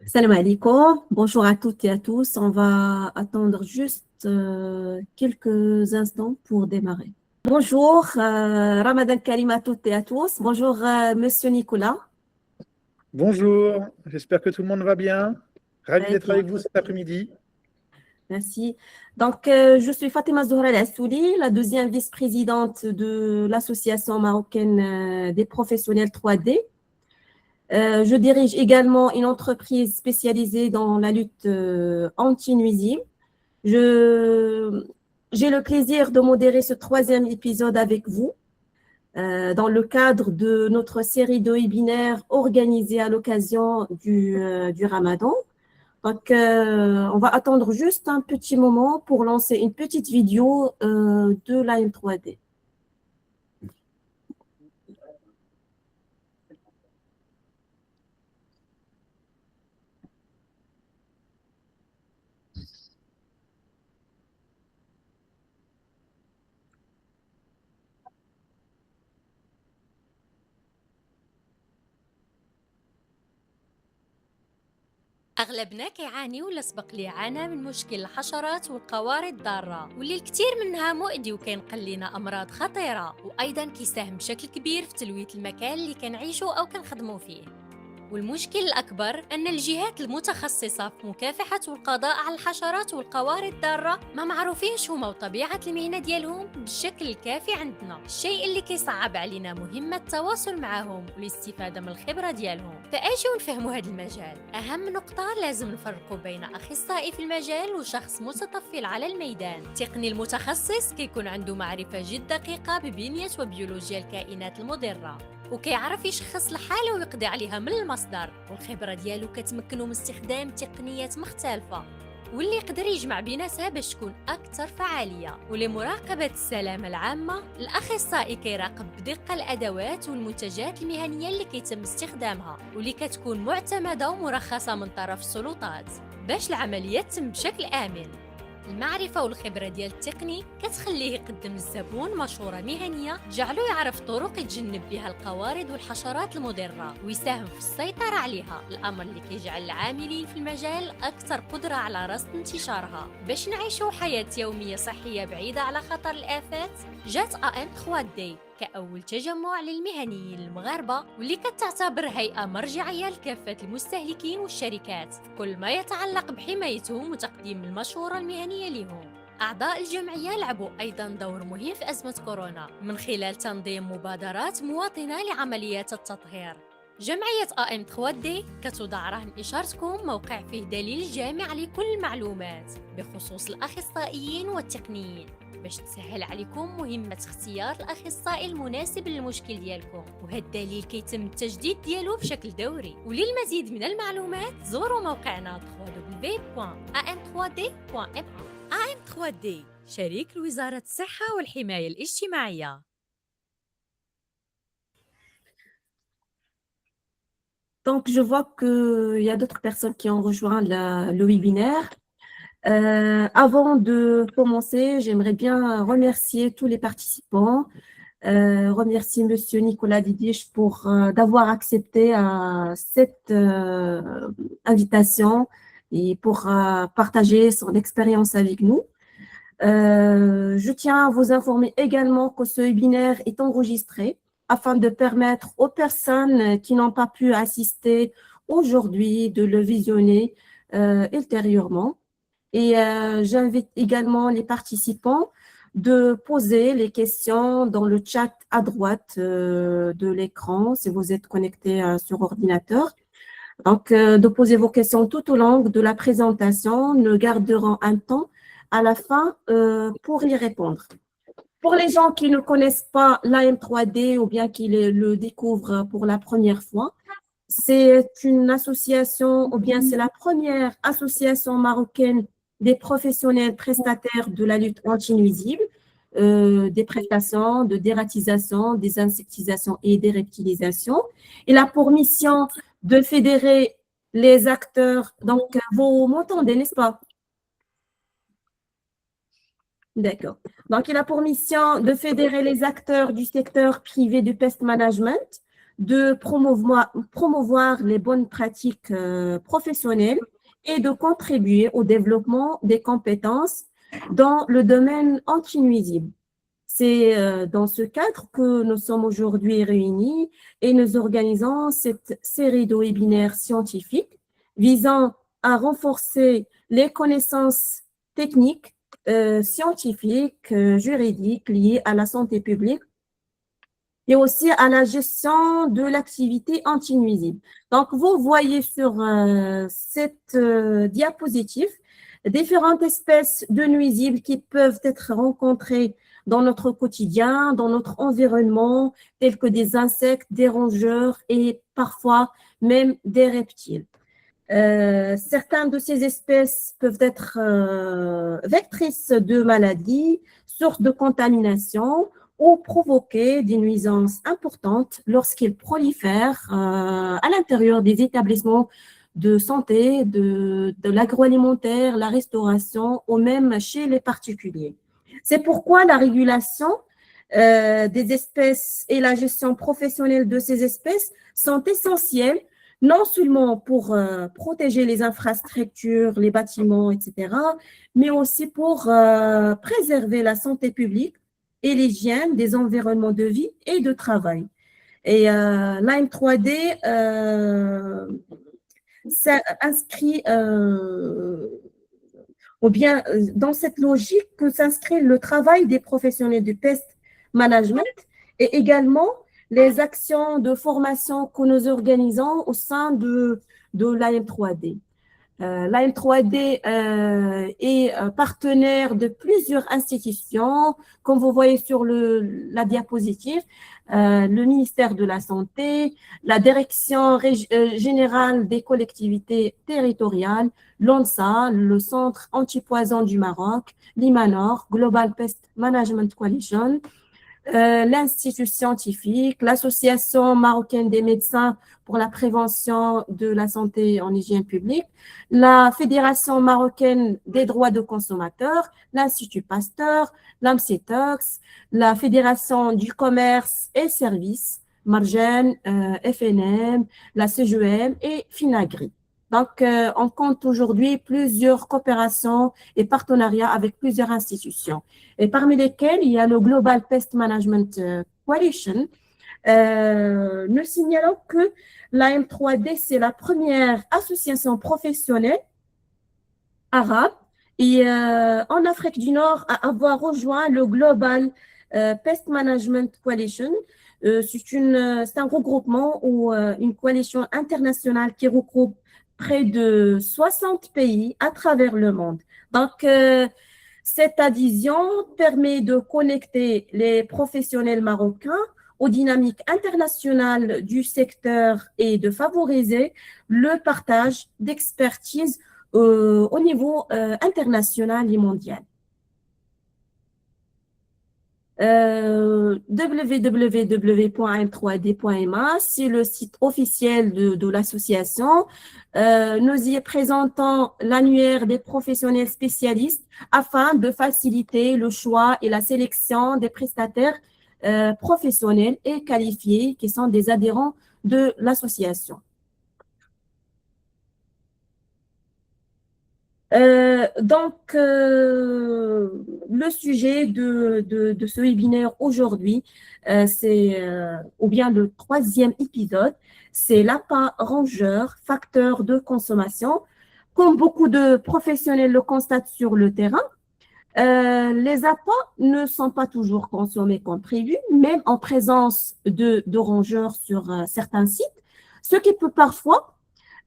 Salam alaikum, bonjour à toutes et à tous. On va attendre juste quelques instants pour démarrer. Bonjour, Ramadan Karim à toutes et à tous. Bonjour, Monsieur Nicolas. Bonjour, j'espère que tout le monde va bien. Ravi Très d'être bien, avec vous cet après-midi. merci. Donc, je suis Fatima Zohra El Assouli, la deuxième vice-présidente de l'Association marocaine des professionnels 3D. Je dirige également une entreprise spécialisée dans la lutte anti-nuisible. Je, j'ai le plaisir de modérer ce troisième épisode avec vous dans le cadre de notre série de webinaires organisée à l'occasion du Ramadan. Donc, on va attendre juste un petit moment pour lancer une petite vidéo de la M3D. أغلبنا كيعاني ولا سبق لي عانى من مشكل الحشرات والقوارض الضارة واللي الكثير منها مؤذي وكينقل لنا أمراض خطيرة وأيضا كيساهم بشكل كبير في تلويث المكان اللي كنعيشو أو كنخدمو فيه. والمشكل الأكبر أن الجهات المتخصصة في مكافحة والقضاء على الحشرات والقوارض الضارة ما معروفينش هما وطبيعة المهنة ديالهم بالشكل الكافي عندنا، الشيء اللي كيصعب علينا مهمة التواصل معهم والاستفادة من الخبرة ديالهم. فأجيو نفهموا هذا المجال. أهم نقطة لازم نفرقوا بين أخصائي في المجال وشخص متطفل على الميدان. التقني المتخصص كيكون عنده معرفة جد دقيقة ببنية وبيولوجيا الكائنات المضرة وكيعرف يشخص الحالة ويقضي عليها من المصدر، والخبرة ديالو كتمكنه من استخدام تقنيات مختلفة واللي يقدر يجمع بيناتها باش تكون أكثر فعالية. ولمراقبة السلامة العامة الأخصائي كيراقب بدقة الأدوات والمنتجات المهنية اللي كيتم استخدامها واللي كتكون معتمدة ومرخصة من طرف السلطات باش العملية تتم بشكل آمن. المعرفة والخبرة ديال التقني كتخليه يقدم للزبون مشورة مهنية تجعلو يعرف طرق يتجنب بها القوارض والحشرات المضرة ويساهم في السيطرة عليها، الأمر اللي كيجعل العاملين في المجال أكثر قدرة على رصد انتشارها. باش نعيشوا حياة يومية صحية بعيدة على خطر الآفات جات AM3D كأول تجمع للمهنيين المغاربة واللي كتعتبر هيئة مرجعية لكافة المستهلكين والشركات في كل ما يتعلق بحمايتهم وتقديم المشورة المهنية لهم. أعضاء الجمعية لعبوا أيضاً دور مهم في أزمة كورونا من خلال تنظيم مبادرات مواطنة لعمليات التطهير. جمعية AM3D كتوضع رهن إشارتكم موقع فيه دليل جامع لكل المعلومات بخصوص الأخصائيين والتقنيين باش تسهل عليكم مهمة اختيار الأخصائي المناسب للمشكل ديالكم، وهذا الدليل كيتم التجديد ديالو بشكل دوري. وللمزيد من المعلومات زوروا موقعنا www.am3d.ma. AM3D شريك لوزارة الصحة والحماية الاجتماعية. Donc, je vois qu'il y a d'autres personnes qui ont rejoint le webinaire. Avant de commencer, j'aimerais bien remercier tous les participants, remercier Monsieur Nicolas Didiche pour d'avoir accepté cette invitation et pour partager son expérience avec nous. Je tiens à vous informer également que ce webinaire est enregistré afin de permettre aux personnes qui n'ont pas pu assister aujourd'hui de le visionner ultérieurement. Et j'invite également les participants de poser les questions dans le chat à droite de l'écran si vous êtes connecté sur ordinateur. Donc, de poser vos questions tout au long de la présentation. Nous garderons un temps à la fin pour y répondre. Pour les gens qui ne connaissent pas l'AM3D ou bien qui le découvrent pour la première fois, c'est une association ou bien c'est la première association marocaine des professionnels prestataires de la lutte anti-nuisible, des prestations, de dératisation, des insectisations et des reptilisations. Il a pour mission de fédérer les acteurs. Donc, vous m'entendez, n'est-ce pas? D'accord. Donc, il a pour mission de fédérer les acteurs du secteur privé du pest management de promouvoir les bonnes pratiques professionnelles et de contribuer au développement des compétences dans le domaine anti-nuisible. C'est dans ce cadre que nous sommes aujourd'hui réunis et nous organisons cette série de webinaires scientifiques visant à renforcer les connaissances techniques, scientifiques, juridiques liées à la santé publique et aussi à la gestion de l'activité anti-nuisible. Donc, vous voyez sur cette diapositive différentes espèces de nuisibles qui peuvent être rencontrées dans notre quotidien, dans notre environnement, tels que des insectes, des rongeurs et parfois même des reptiles. Certaines de ces espèces peuvent être vectrices de maladies, sources de contamination ou provoquer des nuisances importantes lorsqu'ils prolifèrent à l'intérieur des établissements de santé, de l'agroalimentaire, la restauration ou même chez les particuliers. C'est pourquoi la régulation des espèces et la gestion professionnelle de ces espèces sont essentielles, non seulement pour protéger les infrastructures, les bâtiments, etc., mais aussi pour préserver la santé publique et l'hygiène des environnements de vie et de travail. Et l'AM 3D s'inscrit ou bien dans cette logique que s'inscrit le travail des professionnels du pest management et également les actions de formation que nous organisons au sein de l'AM 3D. L'AM 3D est partenaire de plusieurs institutions, comme vous voyez sur la diapositive, le ministère de la Santé, la Direction générale des collectivités territoriales, l'ONSA, le Centre antipoison du Maroc, l'IMANOR, Global Pest Management Coalition, l'Institut scientifique, l'Association marocaine des médecins pour la prévention de la santé en hygiène publique, la Fédération marocaine des droits de consommateurs, l'Institut Pasteur, l'AMCETOX, la Fédération du commerce et services, Margen, FNM, la CGM et Finagri. Donc, on compte aujourd'hui plusieurs coopérations et partenariats avec plusieurs institutions, et parmi lesquelles il y a le Global Pest Management Coalition. Nous signalons que l'AM 3D, c'est la première association professionnelle arabe et en Afrique du Nord à avoir rejoint le Global Pest Management Coalition. C'est un regroupement ou une coalition internationale qui regroupe près de 60 pays à travers le monde. Donc, cette adhésion permet de connecter les professionnels marocains aux dynamiques internationales du secteur et de favoriser le partage d'expertise au niveau international et mondial. www.am3d.ma, c'est le site officiel de l'association. Nous y présentons l'annuaire des professionnels spécialistes afin de faciliter le choix et la sélection des prestataires professionnels et qualifiés qui sont des adhérents de l'association. Donc, le sujet de ce webinaire aujourd'hui, c'est, ou bien le 3e épisode, c'est l'appât rongeur, facteur de consommation. Comme beaucoup de professionnels le constatent sur le terrain, les appâts ne sont pas toujours consommés comme prévu, même en présence de rongeurs sur certains sites, ce qui peut parfois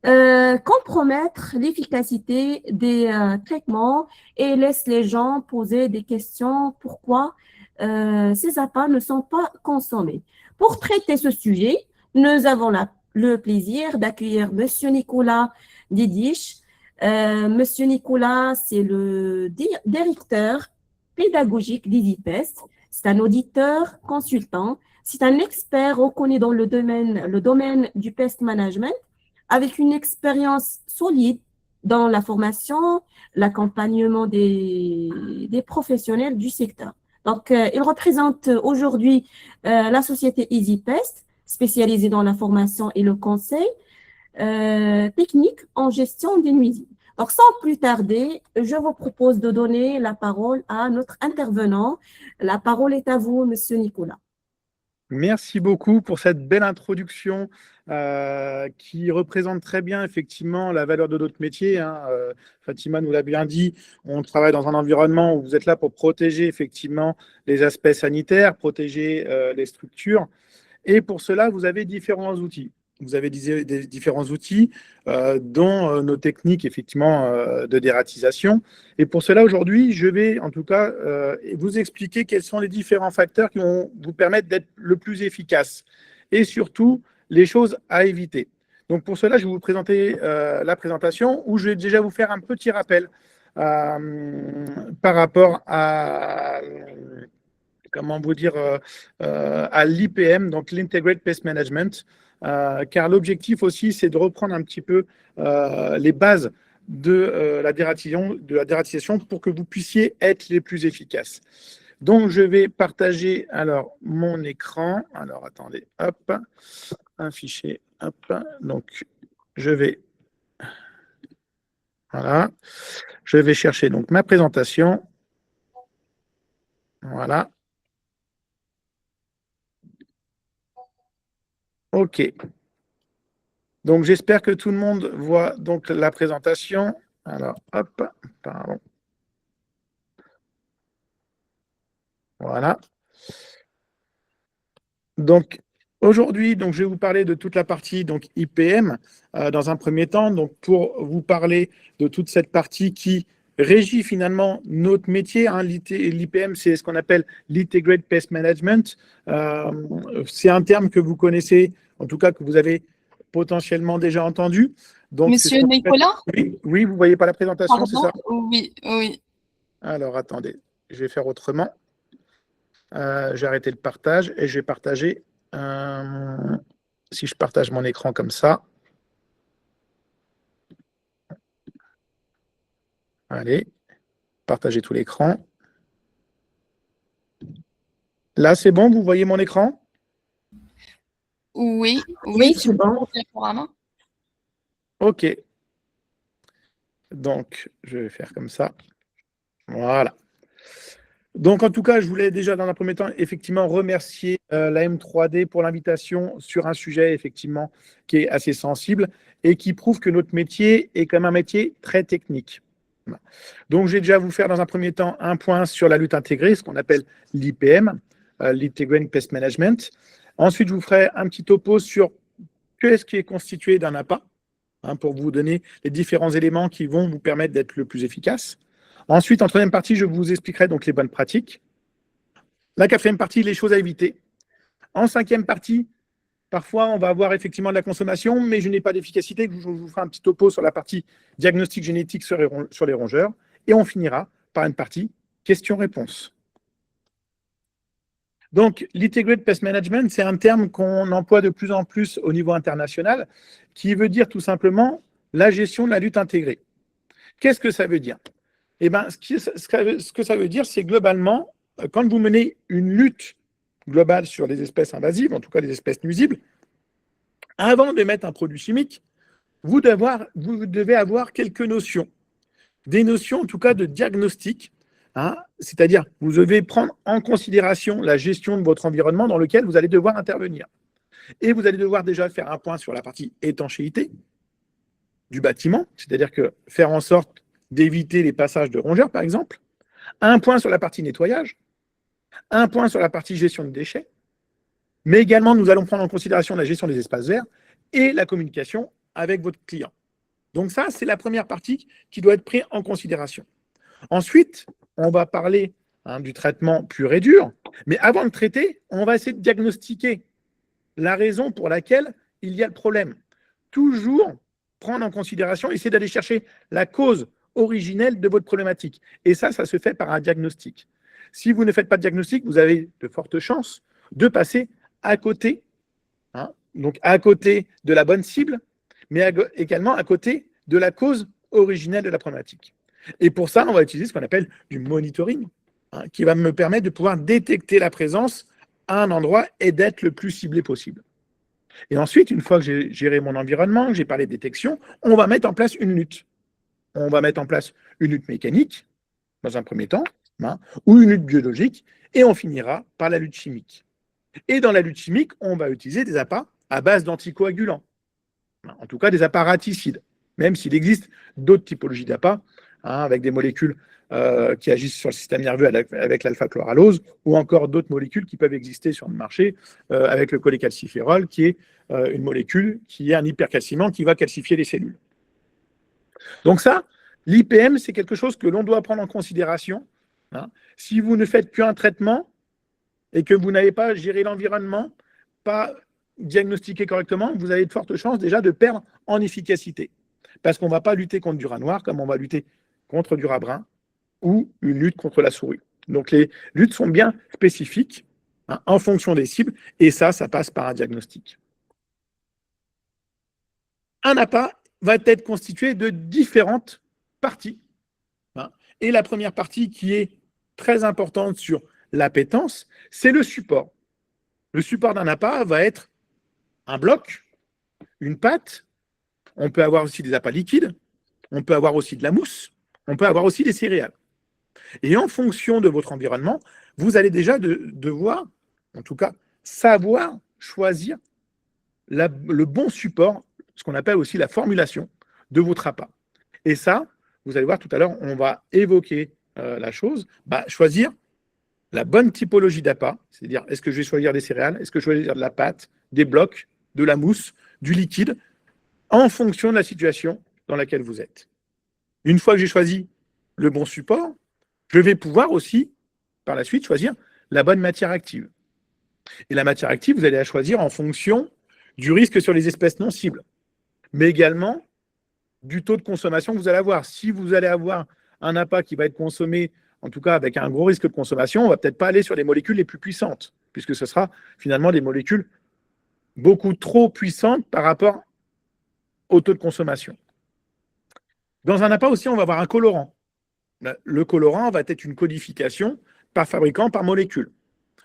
compromettre l'efficacité des traitements et laisse les gens poser des questions pourquoi ces appâts ne sont pas consommés. Pour traiter ce sujet, nous avons le plaisir d'accueillir Monsieur Nicolas Didiche. Monsieur Nicolas, c'est le directeur pédagogique d'EasyPest. C'est un auditeur consultant. C'est un expert reconnu dans le domaine du pest management, avec une expérience solide dans la formation, l'accompagnement des professionnels du secteur. Donc, il représente aujourd'hui la société EasyPest. spécialisé dans la formation et le conseil technique en gestion des nuisibles. Donc, sans plus tarder, je vous propose de donner la parole à notre intervenant. La parole est à vous, Monsieur Nicolas. Merci beaucoup pour cette belle introduction qui représente très bien effectivement la valeur de notre métier. Fatima nous l'a bien dit, on travaille dans un environnement où vous êtes là pour protéger effectivement les aspects sanitaires, protéger les structures. Et pour cela, vous avez différents outils. Vous avez des différents outils, dont nos techniques effectivement de dératisation. Et pour cela, aujourd'hui, je vais en tout cas vous expliquer quels sont les différents facteurs qui vont vous permettre d'être le plus efficace et surtout les choses à éviter. Donc pour cela, je vais vous présenter la présentation où je vais déjà vous faire un petit rappel par rapport à comment vous dire, à l'IPM, donc l'Integrated Pest Management, car l'objectif aussi, c'est de reprendre un petit peu les bases de la dératisation pour que vous puissiez être les plus efficaces. Donc, je vais partager alors mon écran. Alors, attendez, hop, un fichier, hop. Donc, je vais, voilà, je vais chercher donc ma présentation. Voilà. OK. Donc, j'espère que tout le monde voit donc la présentation. Alors, hop, pardon. Voilà. Donc, aujourd'hui, donc, je vais vous parler de toute la partie donc, IPM dans un premier temps, donc, pour vous parler de toute cette partie qui régit finalement notre métier. L'IPM, c'est ce qu'on appelle l'Integrated Pest Management. C'est un terme que vous connaissez, en tout cas que vous avez potentiellement déjà entendu. Donc, Monsieur Nicolas? Oui, vous ne voyez pas la présentation, c'est ça? Oui, oui. Alors, attendez, je vais faire autrement. J'ai arrêté le partage et je vais partager. Si je partage mon écran comme ça. Allez, partager tout l'écran. Là, c'est bon, vous voyez mon écran? Oui, Oui, c'est bon. OK. Donc, je vais faire comme ça. Voilà. Donc, en tout cas, je voulais déjà, dans un premier temps, effectivement, remercier la M3D pour l'invitation sur un sujet, effectivement, qui est assez sensible et qui prouve que notre métier est comme un métier très technique. Donc, je vais déjà vous faire, dans un premier temps, un point sur la lutte intégrée, ce qu'on appelle l'IPM, l'Integrated Pest Management. Ensuite, je vous ferai un petit topo sur qu'est-ce qui est constitué d'un APA, pour vous donner les différents éléments qui vont vous permettre d'être le plus efficace. Ensuite, en troisième partie, je vous expliquerai donc les bonnes pratiques. La quatrième partie, les choses à éviter. En cinquième partie, parfois, on va avoir effectivement de la consommation, mais je n'ai pas d'efficacité. Je vous ferai un petit topo sur la partie diagnostic génétique sur les rongeurs. Et on finira par une partie questions-réponses. Donc, l'Integrated Pest Management, c'est un terme qu'on emploie de plus en plus au niveau international, qui veut dire tout simplement la gestion de la lutte intégrée. Qu'est-ce que ça veut dire? Eh bien, ce que ça veut dire, c'est globalement, quand vous menez une lutte globale sur les espèces invasives, en tout cas les espèces nuisibles, avant de mettre un produit chimique, vous devez avoir quelques notions. Des notions, en tout cas, de diagnostic. C'est-à-dire, vous devez prendre en considération la gestion de votre environnement dans lequel vous allez devoir intervenir. Et vous allez devoir déjà faire un point sur la partie étanchéité du bâtiment, c'est-à-dire que faire en sorte d'éviter les passages de rongeurs, par exemple, un point sur la partie nettoyage, un point sur la partie gestion de déchets, mais également nous allons prendre en considération la gestion des espaces verts et la communication avec votre client. Donc ça, c'est la première partie qui doit être prise en considération. Ensuite, on va parler du traitement pur et dur, mais avant de traiter, on va essayer de diagnostiquer la raison pour laquelle il y a le problème. Toujours prendre en considération, essayer d'aller chercher la cause originelle de votre problématique. Et ça se fait par un diagnostic. Si vous ne faites pas de diagnostic, vous avez de fortes chances de passer à côté, donc à côté de la bonne cible, mais également à côté de la cause originelle de la problématique. Et pour ça, on va utiliser ce qu'on appelle du monitoring, qui va me permettre de pouvoir détecter la présence à un endroit et d'être le plus ciblé possible. Et ensuite, une fois que j'ai géré mon environnement, que j'ai parlé de détection, on va mettre en place une lutte. On va mettre en place une lutte mécanique, dans un premier temps, ou une lutte biologique, et on finira par la lutte chimique. Et dans la lutte chimique, on va utiliser des appâts à base d'anticoagulants, en tout cas des appâts raticides, même s'il existe d'autres typologies d'appâts, avec des molécules qui agissent sur le système nerveux avec l'alpha-chloralose, ou encore d'autres molécules qui peuvent exister sur le marché avec le cholécalciférol, qui est une molécule qui est un hypercalciement qui va calcifier les cellules. Donc ça, l'IPM, c'est quelque chose que l'on doit prendre en considération. Si vous ne faites qu'un traitement et que vous n'avez pas géré l'environnement, pas diagnostiqué correctement, vous avez de fortes chances déjà de perdre en efficacité. Parce qu'on ne va pas lutter contre du rat noir comme on va lutter contre du rat brun ou une lutte contre la souris. Donc les luttes sont bien spécifiques en fonction des cibles et ça passe par un diagnostic. Un appât va être constitué de différentes parties. Et la première partie qui est très importante sur l'appétence, c'est le support. Le support d'un appât va être un bloc, une pâte, on peut avoir aussi des appâts liquides, on peut avoir aussi de la mousse, on peut avoir aussi des céréales. Et en fonction de votre environnement, vous allez déjà devoir, en tout cas, savoir choisir le bon support, ce qu'on appelle aussi la formulation de votre appât. Et ça, vous allez voir tout à l'heure, on va évoquer la chose, choisir la bonne typologie d'appât, c'est-à-dire est-ce que je vais choisir des céréales, est-ce que je vais choisir de la pâte, des blocs, de la mousse, du liquide, en fonction de la situation dans laquelle vous êtes. Une fois que j'ai choisi le bon support, je vais pouvoir aussi, par la suite, choisir la bonne matière active. Et la matière active, vous allez la choisir en fonction du risque sur les espèces non cibles, mais également du taux de consommation que vous allez avoir. Si vous allez avoir un appât qui va être consommé, en tout cas avec un gros risque de consommation, on ne va peut-être pas aller sur les molécules les plus puissantes, puisque ce sera finalement des molécules beaucoup trop puissantes par rapport au taux de consommation. Dans un appât aussi, on va avoir un colorant. Le colorant va être une codification par fabricant, par molécule.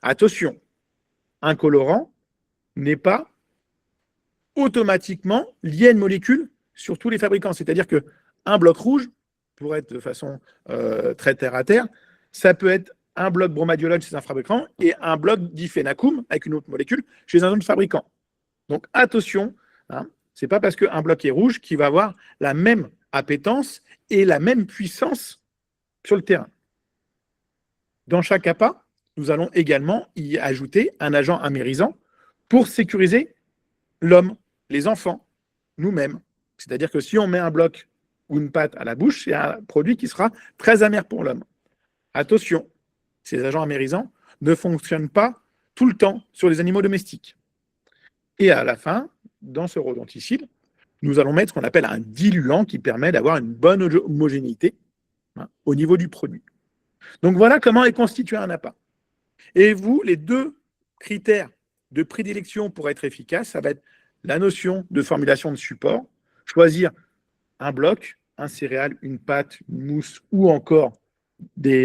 Attention, un colorant n'est pas automatiquement lié à une molécule sur tous les fabricants. C'est-à-dire qu'un bloc rouge, pour être de façon très terre-à-terre, ça peut être un bloc bromadiolone chez un fabricant et un bloc diphénacum avec une autre molécule chez un autre fabricant. Donc attention, ce n'est pas parce qu'un bloc est rouge qu'il va avoir la même appétence et la même puissance sur le terrain. Dans chaque appât, nous allons également y ajouter un agent amérisant pour sécuriser l'homme, les enfants, nous-mêmes. C'est-à-dire que si on met un bloc ou une pâte à la bouche, c'est un produit qui sera très amer pour l'homme. Attention, ces agents amérisants ne fonctionnent pas tout le temps sur les animaux domestiques. Et à la fin, dans ce rodenticide, nous allons mettre ce qu'on appelle un diluant qui permet d'avoir une bonne homogénéité au niveau du produit. Donc voilà comment est constitué un appât. Et vous, les deux critères de prédilection pour être efficace, ça va être la notion de formulation de support, choisir un bloc, un céréale, une pâte, une mousse ou encore du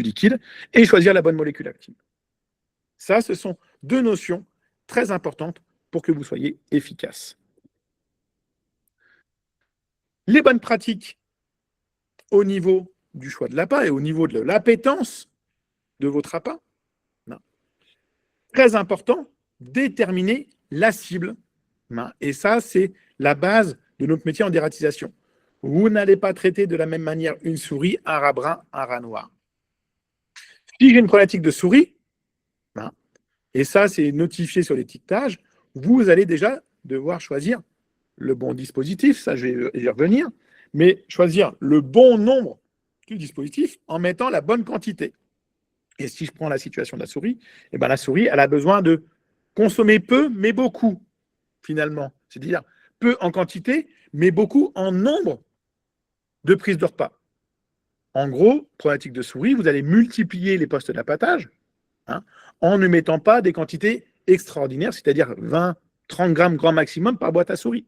liquide, et choisir la bonne molécule active. Ça, ce sont deux notions très importantes pour que vous soyez efficace. Les bonnes pratiques au niveau du choix de l'appât et au niveau de l'appétence de votre appât. Très important, déterminer la cible. Et ça, c'est la base de notre métier en dératisation. Vous n'allez pas traiter de la même manière une souris, un rat brun, un rat noir. Si j'ai une problématique de souris, et ça, c'est notifié sur l'étiquetage, vous allez déjà devoir choisir le bon dispositif, ça, je vais y revenir, mais choisir le bon nombre du dispositif en mettant la bonne quantité. Et si je prends la situation de la souris, la souris, elle a besoin de consommer peu, mais beaucoup, finalement. C'est-à-dire peu en quantité, mais beaucoup en nombre de prises de repas. En gros, problématique de souris, vous allez multiplier les postes d'appâtage en ne mettant pas des quantités extraordinaires, c'est-à-dire 20, 30 grammes grand maximum par boîte à souris.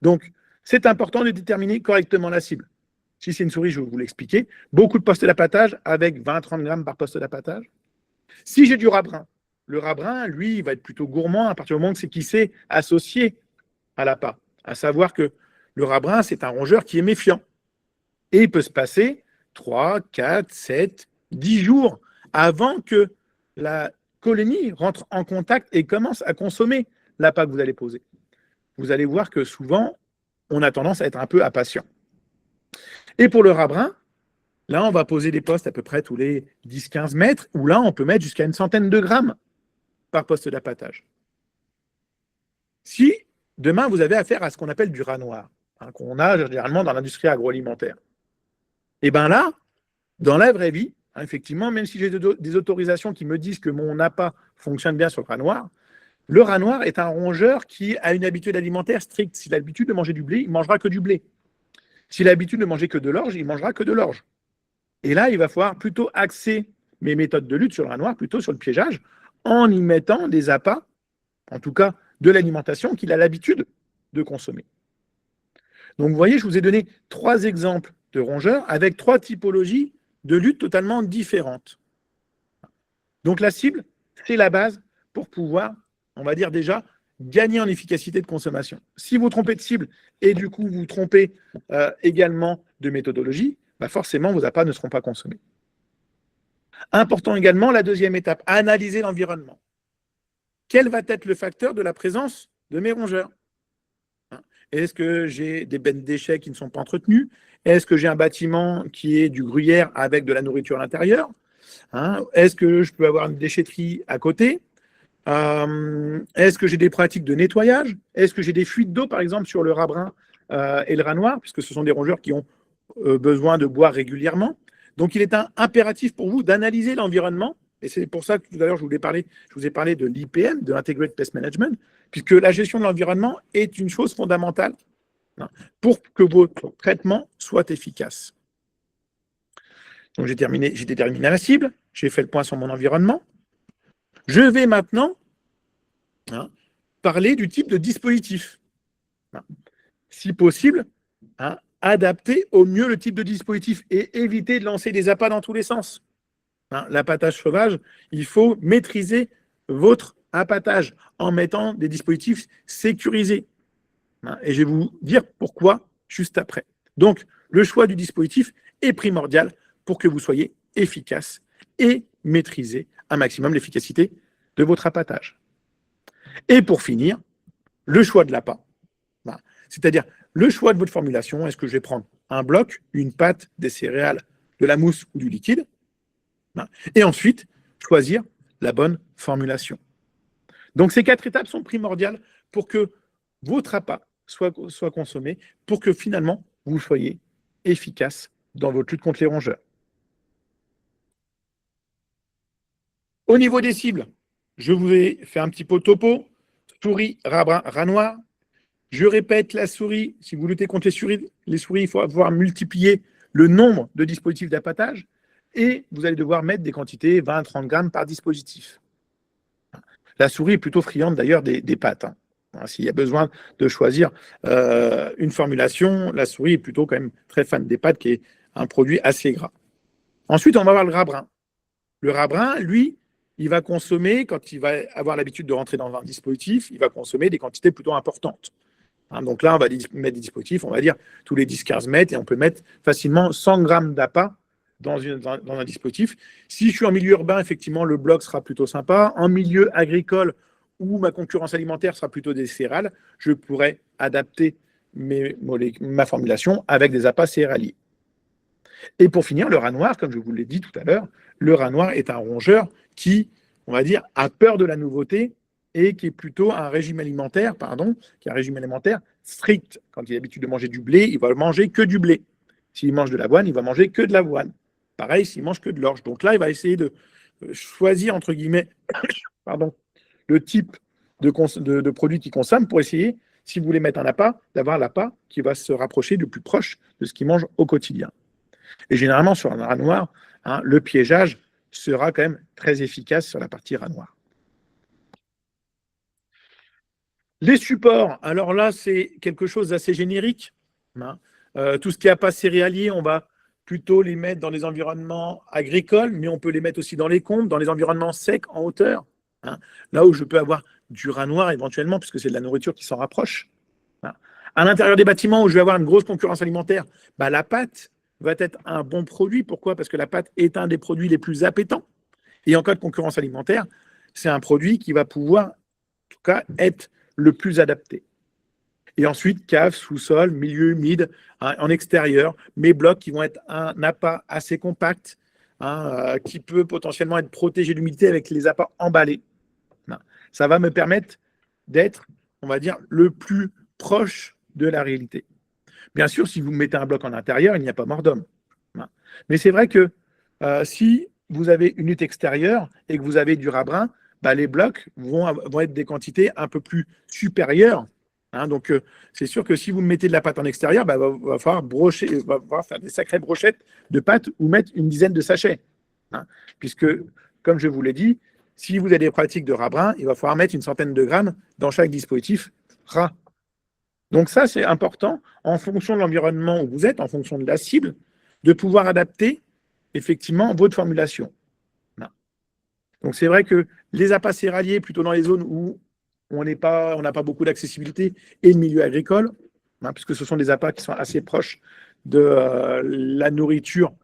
Donc, c'est important de déterminer correctement la cible. Si c'est une souris, je vais vous l'expliquer. Beaucoup de postes d'appâtage avec 20-30 grammes par poste d'appâtage. Si j'ai du rat brun, le rat brun, lui, il va être plutôt gourmand à partir du moment qu'il sait associé à l'appât. À savoir que le rat brun, c'est un rongeur qui est méfiant. Et il peut se passer 3, 4, 7, 10 jours avant que la colonie rentre en contact et commence à consommer l'appât que vous allez poser. Vous allez voir que souvent, on a tendance à être un peu impatient. Et pour le rat brun, là, on va poser des postes à peu près tous les 10-15 mètres, où là, on peut mettre jusqu'à une centaine de grammes par poste d'appâtage. Si demain, vous avez affaire à ce qu'on appelle du rat noir, qu'on a généralement dans l'industrie agroalimentaire, et bien là, dans la vraie vie, effectivement, même si j'ai des autorisations qui me disent que mon appât fonctionne bien sur le rat noir est un rongeur qui a une habitude alimentaire stricte. S'il a l'habitude de manger du blé, il ne mangera que du blé. S'il a l'habitude de manger que de l'orge, il ne mangera que de l'orge. Et là, il va falloir plutôt axer mes méthodes de lutte sur le rat noir, plutôt sur le piégeage, en y mettant des appâts, en tout cas de l'alimentation qu'il a l'habitude de consommer. Donc, vous voyez, je vous ai donné 3 exemples de rongeurs avec 3 typologies de lutte totalement différentes. Donc, la cible, c'est la base pour pouvoir, on va dire déjà, gagner en efficacité de consommation. Si vous trompez de cible et du coup vous trompez également de méthodologie, forcément vos appâts ne seront pas consommés. Important également, la deuxième étape, analyser l'environnement. Quel va être le facteur de la présence de mes rongeurs? Est-ce que j'ai des bennes déchets qui ne sont pas entretenus? Est-ce que j'ai un bâtiment qui est du gruyère avec de la nourriture à l'intérieur? Est-ce que je peux avoir une déchetterie à côté? Est-ce que j'ai des pratiques de nettoyage? Est-ce que j'ai des fuites d'eau, par exemple, sur le rat brun et le rat noir, puisque ce sont des rongeurs qui ont besoin de boire régulièrement. Donc, il est impératif pour vous d'analyser l'environnement, et c'est pour ça que tout à l'heure, je vous ai parlé de l'IPM, de l'Integrated Pest Management, puisque la gestion de l'environnement est une chose fondamentale pour que votre traitement soit efficace. Donc, j'ai déterminé la cible, j'ai fait le point sur mon environnement. Je vais maintenant parler du type de dispositif. Si possible, adapter au mieux le type de dispositif et éviter de lancer des appâts dans tous les sens. L'appâtage sauvage, il faut maîtriser votre appâtage en mettant des dispositifs sécurisés. Et je vais vous dire pourquoi juste après. Donc, le choix du dispositif est primordial pour que vous soyez efficace et maîtriser un maximum l'efficacité de votre appâtage. Et pour finir, le choix de l'appât. C'est-à-dire le choix de votre formulation. Est-ce que je vais prendre un bloc, une pâte, des céréales, de la mousse ou du liquide? Et ensuite, choisir la bonne formulation. Donc, ces 4 étapes sont primordiales pour que votre appât soit consommé, pour que finalement, vous soyez efficace dans votre lutte contre les rongeurs. Au niveau des cibles, je vous ai fait un petit peu topo. Souris, rat brun, rat noir. Je répète, la souris, si vous luttez contre les souris, il faut avoir multiplié le nombre de dispositifs d'appâtage et vous allez devoir mettre des quantités 20-30 grammes par dispositif. La souris est plutôt friande d'ailleurs des pâtes. S'il y a besoin de choisir une formulation, la souris est plutôt quand même très fan des pâtes, qui est un produit assez gras. Ensuite, on va voir le rat brun. Le rat brun, lui, il va consommer, quand il va avoir l'habitude de rentrer dans un dispositif, il va consommer des quantités plutôt importantes. Donc là, on va mettre des dispositifs, on va dire tous les 10-15 mètres, et on peut mettre facilement 100 grammes d'appât dans un dispositif. Si je suis en milieu urbain, effectivement, le bloc sera plutôt sympa. En milieu agricole, où ma concurrence alimentaire sera plutôt des céréales, je pourrais adapter ma formulation avec des appâts céréaliers. Et pour finir, le rat noir, comme je vous l'ai dit tout à l'heure, le rat noir est un rongeur qui, on va dire, a peur de la nouveauté et qui est plutôt un régime alimentaire strict. Quand il a l'habitude de manger du blé, il va manger que du blé. S'il mange de l'avoine, il va manger que de l'avoine. Pareil, s'il mange que de l'orge. Donc là, il va essayer de choisir, entre guillemets, le type de produit qu'il consomme pour essayer, si vous voulez mettre un appât, d'avoir l'appât qui va se rapprocher le plus proche de ce qu'il mange au quotidien. Et généralement, sur un rat noir, le piégeage sera quand même très efficace sur la partie rat noir. Les supports, alors là, c'est quelque chose d'assez générique. Tout ce qui n'est pas céréalier, on va plutôt les mettre dans les environnements agricoles, mais on peut les mettre aussi dans les combes, dans les environnements secs, en hauteur. hein. Là où je peux avoir du rat noir éventuellement, puisque c'est de la nourriture qui s'en rapproche. Hein. À l'intérieur des bâtiments où je vais avoir une grosse concurrence alimentaire, la pâte va être un bon produit. Pourquoi? Parce que la pâte est un des produits les plus appétants. Et en cas de concurrence alimentaire, c'est un produit qui va pouvoir, en tout cas, être le plus adapté. Et ensuite, cave, sous-sol, milieu humide, hein, en extérieur, mes blocs qui vont être un appât assez compact, hein, qui peut potentiellement être protégé de l'humidité avec les appâts emballés. Ça va me permettre d'être, on va dire, le plus proche de la réalité. Bien sûr, si vous mettez un bloc en intérieur, il n'y a pas mort d'homme. Mais c'est vrai que si vous avez une hutte extérieure et que vous avez du rat brun, les blocs vont être des quantités un peu plus supérieures. Hein, donc, c'est sûr que si vous mettez de la pâte en extérieur, va falloir faire des sacrées brochettes de pâte ou mettre une dizaine de sachets. Hein, puisque, comme je vous l'ai dit, si vous avez des pratiques de rat brun, il va falloir mettre une centaine de grammes dans chaque dispositif rat. Donc ça, c'est important, en fonction de l'environnement où vous êtes, en fonction de la cible, de pouvoir adapter effectivement votre formulation. Donc c'est vrai que les appâts céréaliers, plutôt dans les zones où on n'a pas beaucoup d'accessibilité et le milieu agricole, puisque ce sont des appâts qui sont assez proches de la nourriture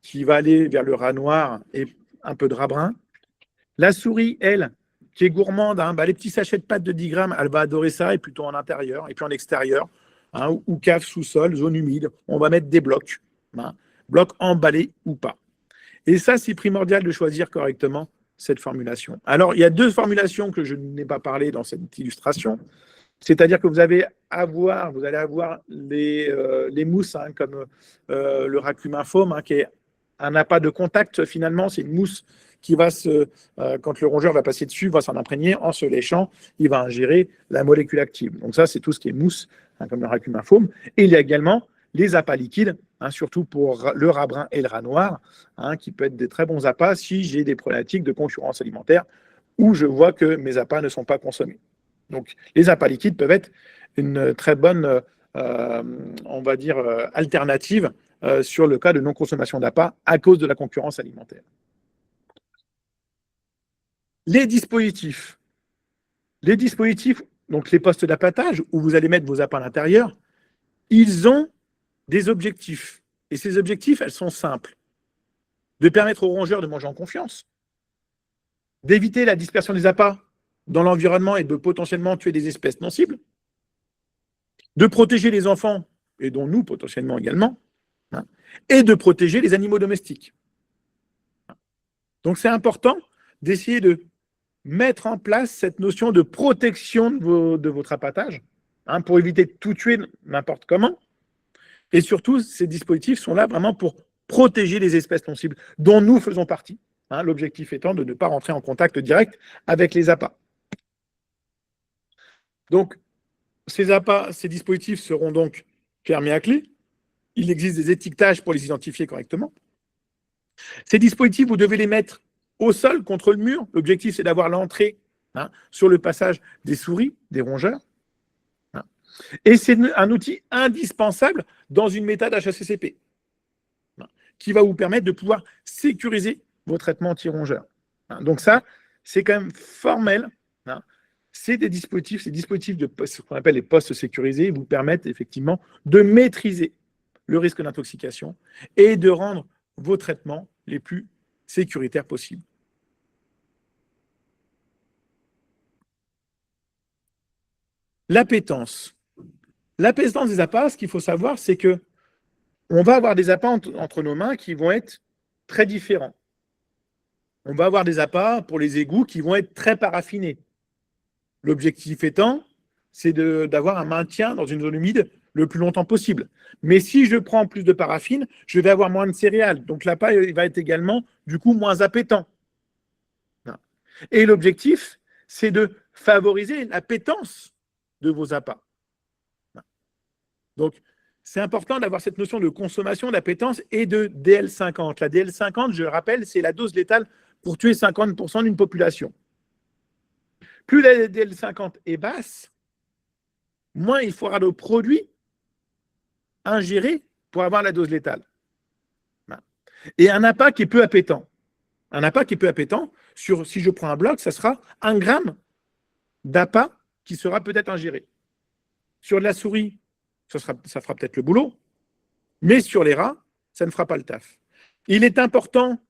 qui va aller vers le rat noir et un peu de rat brun. La souris, elle, qui est gourmande, les petits sachets de pâte de 10 grammes, elle va adorer ça, et plutôt en intérieur, et puis en extérieur, ou cave, sous-sol, zone humide, on va mettre des blocs, blocs emballés ou pas. Et ça, c'est primordial de choisir correctement cette formulation. Alors, il y a deux formulations que je n'ai pas parlé dans cette illustration, c'est-à-dire que vous allez avoir les mousses, comme le Racumin Foam, qui est un appât de contact, finalement, c'est une mousse qui va quand le rongeur va passer dessus, va s'en imprégner, en se léchant, il va ingérer la molécule active. Donc ça, c'est tout ce qui est mousse, comme le Racumin Foam. Et il y a également les appâts liquides, surtout pour le rat brun et le rat noir, qui peuvent être des très bons appâts si j'ai des problématiques de concurrence alimentaire où je vois que mes appâts ne sont pas consommés. Donc les appâts liquides peuvent être une très bonne, on va dire, alternative sur le cas de non-consommation d'appâts à cause de la concurrence alimentaire. Les dispositifs, donc les postes d'appâtage où vous allez mettre vos appâts à l'intérieur, ils ont des objectifs. Et ces objectifs, elles sont simples. De permettre aux rongeurs de manger en confiance, d'éviter la dispersion des appâts dans l'environnement et de potentiellement tuer des espèces non cibles, de protéger les enfants, et dont nous potentiellement également, et de protéger les animaux domestiques. Donc c'est important d'essayer de mettre en place cette notion de protection de votre appâtage, pour éviter de tout tuer n'importe comment. Et surtout, ces dispositifs sont là vraiment pour protéger les espèces non cibles, dont nous faisons partie. L'objectif étant de ne pas rentrer en contact direct avec les appâts. Donc, ces dispositifs seront donc fermés à clé. Il existe des étiquetages pour les identifier correctement. Ces dispositifs, vous devez les mettre au sol, contre le mur. L'objectif, c'est d'avoir l'entrée sur le passage des souris, des rongeurs. Et c'est un outil indispensable dans une méthode HACCP qui va vous permettre de pouvoir sécuriser vos traitements anti-rongeurs. Donc ça, c'est quand même formel. C'est des dispositifs, ce qu'on appelle les postes sécurisés, vous permettent effectivement de maîtriser le risque d'intoxication et de rendre vos traitements les plus sécuritaires possibles. L'appétence. L'appétence des appâts, ce qu'il faut savoir, c'est que on va avoir des appâts entre nos mains qui vont être très différents. On va avoir des appâts pour les égouts qui vont être très paraffinés. L'objectif étant, c'est d'avoir un maintien dans une zone humide le plus longtemps possible. Mais si je prends plus de paraffine, je vais avoir moins de céréales. Donc l'appât va être également, du coup, moins appétant. Et l'objectif, c'est de favoriser l'appétence de vos appâts. Donc, c'est important d'avoir cette notion de consommation, d'appétence et de DL50. La DL50, je rappelle, c'est la dose létale pour tuer 50% d'une population. Plus la DL50 est basse, moins il faudra de produits ingérés pour avoir la dose létale. Et un appât qui est peu appétant. Un appât qui est peu appétant, si je prends un bloc, ça sera 1 gramme d'appât qui sera peut-être ingéré. Sur de la souris, ça fera peut-être le boulot, mais sur les rats, ça ne fera pas le taf. Il est important,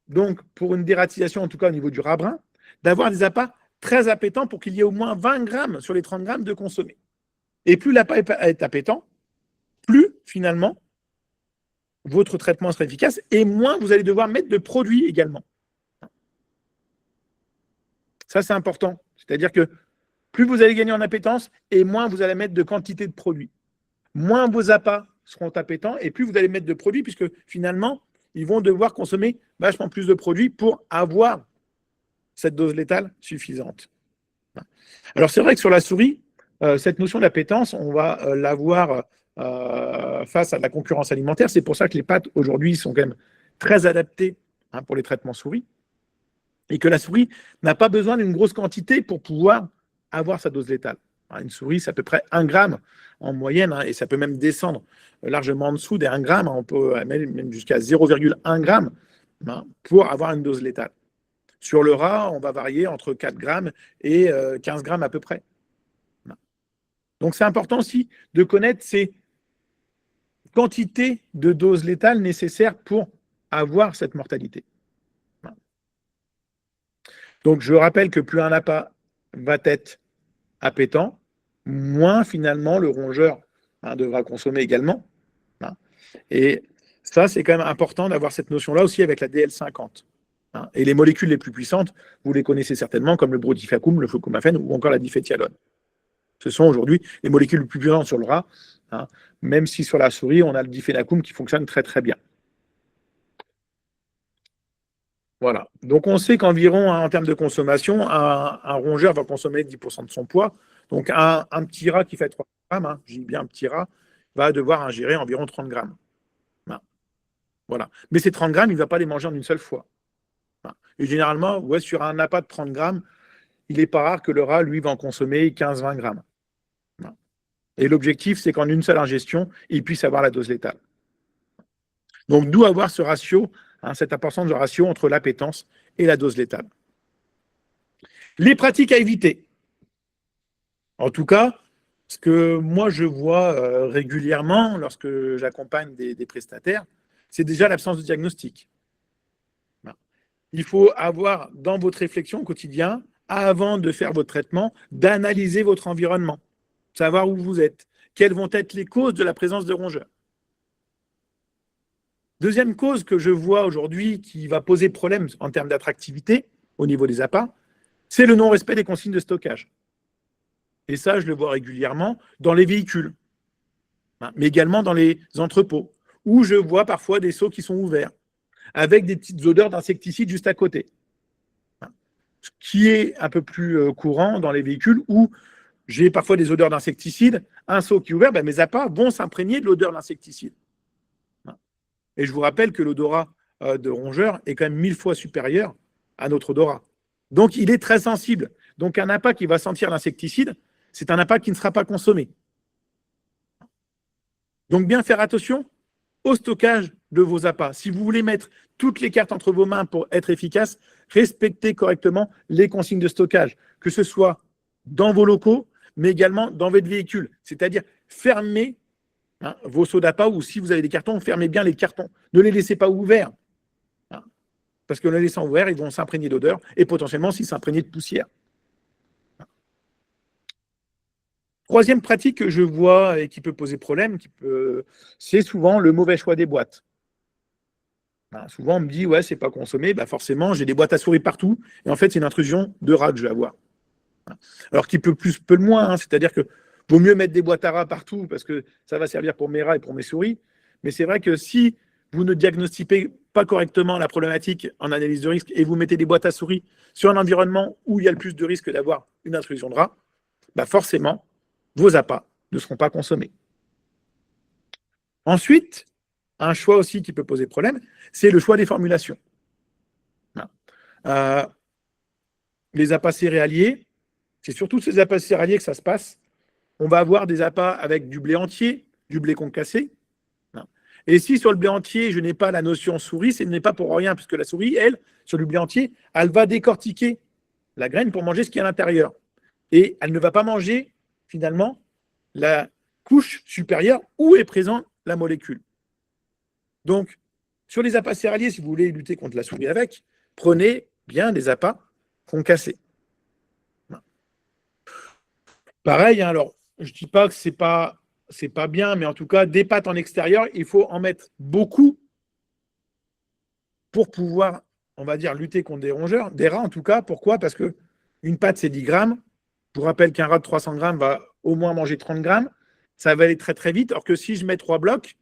donc, pour une dératisation, en tout cas au niveau du rat brun, d'avoir des appâts très appétants pour qu'il y ait au moins 20 grammes sur les 30 grammes de consommé. Et plus l'appât est appétant, plus, finalement, votre traitement sera efficace et moins vous allez devoir mettre de produits également. Ça, c'est important. C'est-à-dire que plus vous allez gagner en appétence et moins vous allez mettre de quantité de produits. Moins vos appâts seront appétants et plus vous allez mettre de produits puisque finalement, ils vont devoir consommer vachement plus de produits pour avoir cette dose létale suffisante. Alors, c'est vrai que sur la souris, cette notion d'appétence, on va l'avoir face à la concurrence alimentaire. C'est pour ça que les pâtes, aujourd'hui, sont quand même très adaptées pour les traitements souris et que la souris n'a pas besoin d'une grosse quantité pour pouvoir avoir sa dose létale. Une souris, c'est à peu près 1 gramme en moyenne, et ça peut même descendre largement en dessous des 1 gramme. On peut même jusqu'à 0,1 gramme pour avoir une dose létale. Sur le rat, on va varier entre 4 grammes et 15 grammes à peu près. Donc, c'est important aussi de connaître ces quantités de doses létales nécessaires pour avoir cette mortalité. Donc, je rappelle que plus un appât va être appétant, moins finalement le rongeur devra consommer également. Et ça, c'est quand même important d'avoir cette notion-là aussi avec la DL50. Et les molécules les plus puissantes, vous les connaissez certainement, comme le brodifacoum, le flucomafène ou encore la diphéthialone. Ce sont aujourd'hui les molécules les plus puissantes sur le rat, même si sur la souris, on a le diphénacoum qui fonctionne très très bien. Voilà. Donc on sait qu'environ, en termes de consommation, un rongeur va consommer 10% de son poids. Donc un petit rat qui fait 3 grammes, je dis bien un petit rat, va devoir ingérer environ 30 grammes. Voilà. Mais ces 30 grammes, il ne va pas les manger en une seule fois. Et généralement, sur un appât de 30 grammes, il n'est pas rare que le rat, lui, va en consommer 15-20 grammes. Et l'objectif, c'est qu'en une seule ingestion, il puisse avoir la dose létale. Donc, d'où avoir ce ratio, cette importance de ratio entre l'appétence et la dose létale. Les pratiques à éviter. En tout cas, ce que moi, je vois régulièrement lorsque j'accompagne des prestataires, c'est déjà l'absence de diagnostic. Il faut avoir dans votre réflexion au quotidien, avant de faire votre traitement, d'analyser votre environnement, savoir où vous êtes, quelles vont être les causes de la présence de rongeurs. Deuxième cause que je vois aujourd'hui qui va poser problème en termes d'attractivité au niveau des appâts, c'est le non-respect des consignes de stockage. Et ça, je le vois régulièrement dans les véhicules, mais également dans les entrepôts, où je vois parfois des seaux qui sont ouverts, avec des petites odeurs d'insecticides juste à côté. Ce qui est un peu plus courant dans les véhicules où j'ai parfois des odeurs d'insecticides, un seau qui est ouvert, mes appâts vont s'imprégner de l'odeur d'insecticide. Et je vous rappelle que l'odorat de rongeur est quand même 1000 fois supérieur à notre odorat. Donc, il est très sensible. Donc, un appât qui va sentir l'insecticide, c'est un appât qui ne sera pas consommé. Donc, bien faire attention au stockage de vos appâts. Si vous voulez mettre toutes les cartes entre vos mains pour être efficace, respectez correctement les consignes de stockage, que ce soit dans vos locaux, mais également dans votre véhicule. C'est-à-dire fermez vos seaux d'appât ou si vous avez des cartons, fermez bien les cartons. Ne les laissez pas ouverts. Parce que en les laissant ouverts, ils vont s'imprégner d'odeur et potentiellement s'imprégner de poussière. Troisième pratique que je vois et qui peut poser problème, c'est souvent le mauvais choix des boîtes. Souvent, on me dit, ouais, c'est pas consommé. Forcément, j'ai des boîtes à souris partout. Et en fait, c'est une intrusion de rats que je vais avoir. Alors qu'il peut plus, peut le moins. C'est-à-dire que vaut mieux mettre des boîtes à rats partout parce que ça va servir pour mes rats et pour mes souris. Mais c'est vrai que si vous ne diagnostiquez pas correctement la problématique en analyse de risque et vous mettez des boîtes à souris sur un environnement où il y a le plus de risque d'avoir une intrusion de rats, forcément, vos appâts ne seront pas consommés. Ensuite, un choix aussi qui peut poser problème, c'est le choix des formulations. Les appâts céréaliers, c'est surtout ces appâts céréaliers que ça se passe. On va avoir des appâts avec du blé entier, du blé concassé. Et si sur le blé entier, je n'ai pas la notion souris, ce n'est pas pour rien, puisque la souris, elle, sur le blé entier, elle va décortiquer la graine pour manger ce qui est à l'intérieur. Et elle ne va pas manger, finalement, la couche supérieure où est présente la molécule. Donc, sur les appâts céréaliers, si vous voulez lutter contre la souris avec, prenez bien des appâts concassés. Pareil, hein, alors, je ne dis pas que c'est pas bien, mais en tout cas, des pâtes en extérieur, il faut en mettre beaucoup pour pouvoir, on va dire, lutter contre des rongeurs, des rats en tout cas. Pourquoi? Parce qu'une pâte, c'est 10 grammes. Je vous rappelle qu'un rat de 300 grammes va au moins manger 30 grammes. Ça va aller très très vite. Alors que si je mets 3 blocs,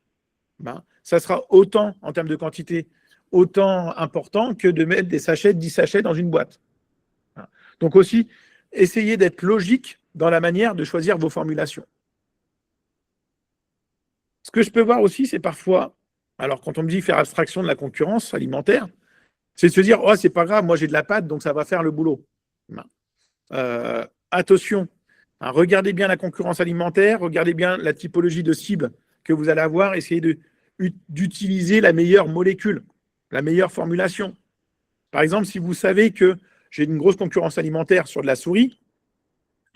ça sera autant, en termes de quantité, autant important que de mettre des sachets, 10 sachets dans une boîte. Donc aussi, essayez d'être logique dans la manière de choisir vos formulations. Ce que je peux voir aussi, c'est parfois, alors quand on me dit faire abstraction de la concurrence alimentaire, c'est de se dire, oh, c'est pas grave, moi j'ai de la pâte, donc ça va faire le boulot. Attention, regardez bien la concurrence alimentaire, regardez bien la typologie de cible que vous allez avoir, essayez d'utiliser la meilleure molécule, la meilleure formulation. Par exemple, si vous savez que j'ai une grosse concurrence alimentaire sur de la souris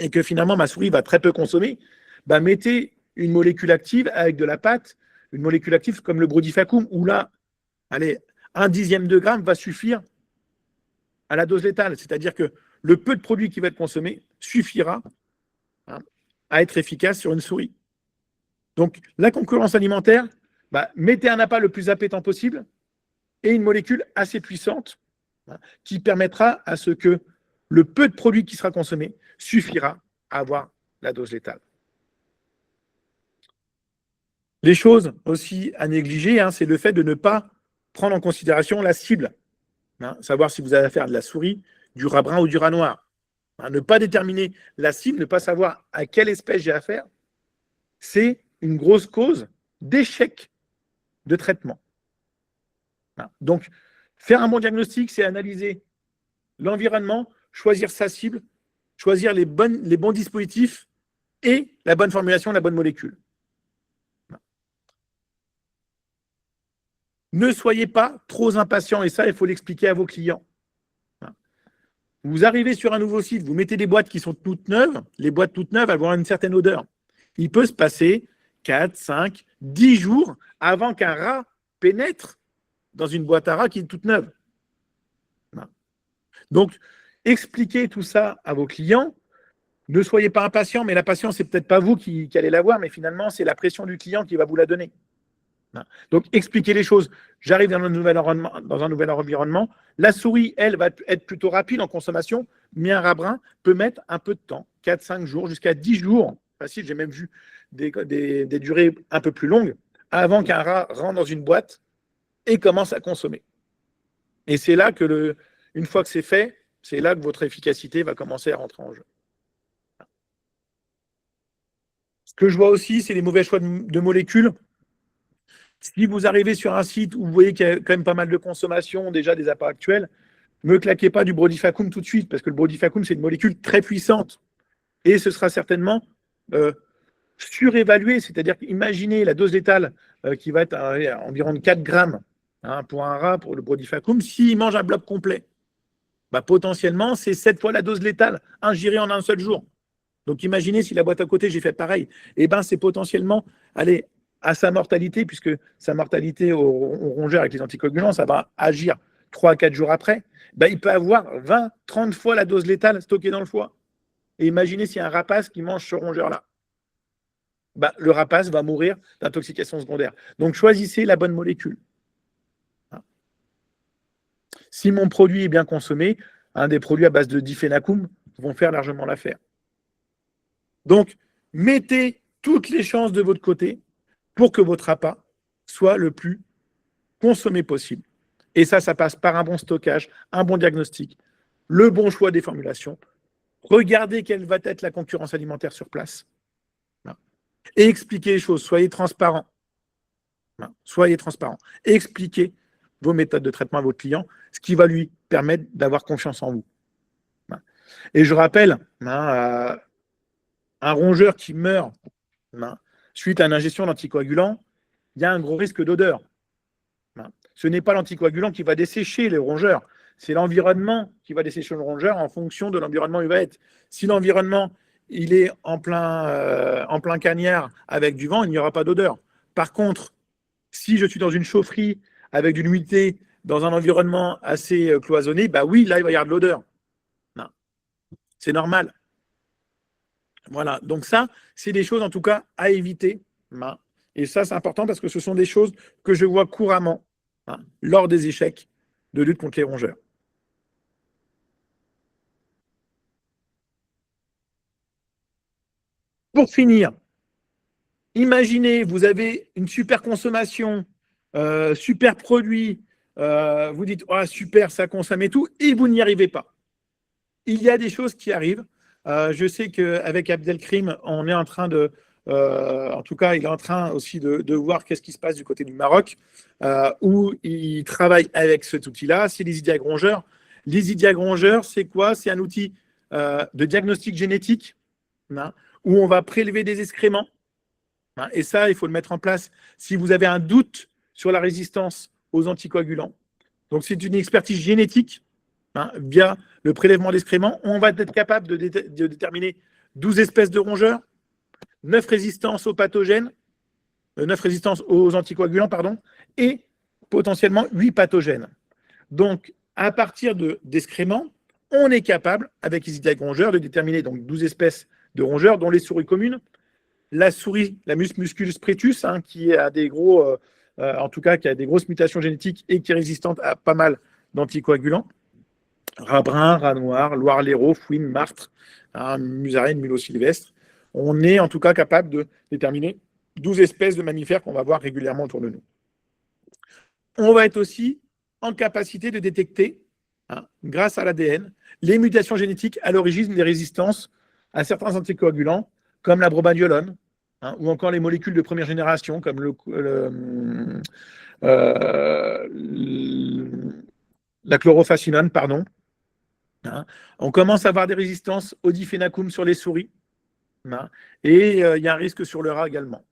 et que finalement ma souris va très peu consommer, mettez une molécule active avec de la pâte, une molécule active comme le brodifacoum, où là, allez, 1/10 de gramme va suffire à la dose létale. C'est-à-dire que le peu de produit qui va être consommé suffira à être efficace sur une souris. Donc, la concurrence alimentaire, mettez un appât le plus appétant possible et une molécule assez puissante qui permettra à ce que le peu de produit qui sera consommé suffira à avoir la dose létale. Les choses aussi à négliger, c'est le fait de ne pas prendre en considération la cible. Savoir si vous avez affaire à de la souris, du rat brun ou du rat noir. Ne pas déterminer la cible, ne pas savoir à quelle espèce j'ai affaire, c'est une grosse cause d'échec de traitement. Donc, faire un bon diagnostic, c'est analyser l'environnement, choisir sa cible, choisir les bons dispositifs et la bonne formulation, la bonne molécule. Ne soyez pas trop impatient, et ça, il faut l'expliquer à vos clients. Vous arrivez sur un nouveau site, vous mettez des boîtes qui sont toutes neuves, les boîtes toutes neuves, elles vont avoir une certaine odeur. Il peut se passer 4, 5, 10 jours avant qu'un rat pénètre dans une boîte à rats qui est toute neuve. Donc, expliquez tout ça à vos clients. Ne soyez pas impatient, mais la patience, c'est peut-être pas vous qui allez l'avoir, mais finalement, c'est la pression du client qui va vous la donner. Donc, expliquez les choses. J'arrive dans un nouvel environnement. La souris, elle, va être plutôt rapide en consommation, mais un rat brun peut mettre un peu de temps, 4, 5 jours, jusqu'à 10 jours. Facile, j'ai même vu des durées un peu plus longues, avant qu'un rat rentre dans une boîte et commence à consommer. Et c'est là que, une fois que c'est fait, c'est là que votre efficacité va commencer à rentrer en jeu. Ce que je vois aussi, c'est les mauvais choix de molécules. Si vous arrivez sur un site où vous voyez qu'il y a quand même pas mal de consommation, déjà des appâts actuels, ne claquez pas du brodifacoum tout de suite, parce que le brodifacoum, c'est une molécule très puissante. Et ce sera certainement surévalué, c'est-à-dire imaginez la dose létale qui va être à environ 4 grammes pour un rat, pour le brodifacoum, s'il mange un bloc complet. Potentiellement, c'est 7 fois la dose létale, ingérée en un seul jour. Donc imaginez si la boîte à côté, j'ai fait pareil. C'est potentiellement, à sa mortalité, puisque sa mortalité au rongeur avec les anticoagulants, ça va agir 3 à 4 jours après, il peut avoir 20, 30 fois la dose létale stockée dans le foie. Et imaginez s'il y a un rapace qui mange ce rongeur-là. Le rapace va mourir d'intoxication secondaire. Donc choisissez la bonne molécule. Si mon produit est bien consommé, des produits à base de diphénacum vont faire largement l'affaire. Donc, mettez toutes les chances de votre côté pour que votre appât soit le plus consommé possible. Et ça passe par un bon stockage, un bon diagnostic, le bon choix des formulations. Regardez quelle va être la concurrence alimentaire sur place. Et expliquez les choses, soyez transparent. Soyez transparent. Expliquez vos méthodes de traitement à votre client, ce qui va lui permettre d'avoir confiance en vous. Et je rappelle, un rongeur qui meurt suite à une ingestion d'anticoagulants, il y a un gros risque d'odeur. Ce n'est pas l'anticoagulant qui va dessécher les rongeurs, c'est l'environnement qui va dessécher le rongeur en fonction de l'environnement où il va être. Si l'environnement il est en plein cagnard avec du vent, il n'y aura pas d'odeur. Par contre, si je suis dans une chaufferie avec de l'humidité, dans un environnement assez cloisonné, bah oui, là, il va y avoir de l'odeur. C'est normal. Voilà, donc ça, c'est des choses en tout cas à éviter. Et ça, c'est important parce que ce sont des choses que je vois couramment lors des échecs de lutte contre les rongeurs. Pour finir, imaginez, vous avez une super consommation, super produit, vous dites oh, super, ça consomme et tout, et vous n'y arrivez pas. Il y a des choses qui arrivent. Je sais qu'avec Abdelkrim, on est en train de, en tout cas, il est en train aussi de voir qu'est-ce qui se passe du côté du Maroc, où il travaille avec cet outil-là, c'est les Idiag rongeurs. Les Idiag rongeurs, c'est quoi? C'est un outil de diagnostic génétique, où on va prélever des excréments. Et ça, il faut le mettre en place si vous avez un doute sur la résistance aux anticoagulants. Donc, c'est une expertise génétique via le prélèvement d'excréments. On va être capable de déterminer 12 espèces de rongeurs, 9 résistances aux pathogènes, 9 résistances aux anticoagulants, et potentiellement 8 pathogènes. Donc, à partir d'excréments, on est capable, avec les Idiag rongeurs, de déterminer donc 12 espèces de rongeurs, dont les souris communes, la souris, la Musculus pretus, qui a des gros, en tout cas, qui a des grosses mutations génétiques et qui est résistante à pas mal d'anticoagulants. Rat brun, rat noir, loire-l'hérault, fouine, martre, musaraigne, mulot sylvestre. On est en tout cas capable de déterminer 12 espèces de mammifères qu'on va voir régulièrement autour de nous. On va être aussi en capacité de détecter, grâce à l'ADN, les mutations génétiques à l'origine des résistances à certains anticoagulants, comme la brobadiolone, ou encore les molécules de première génération, comme la chlorofascinone, On commence à avoir des résistances au diphénacum sur les souris, et il y a un risque sur le rat également.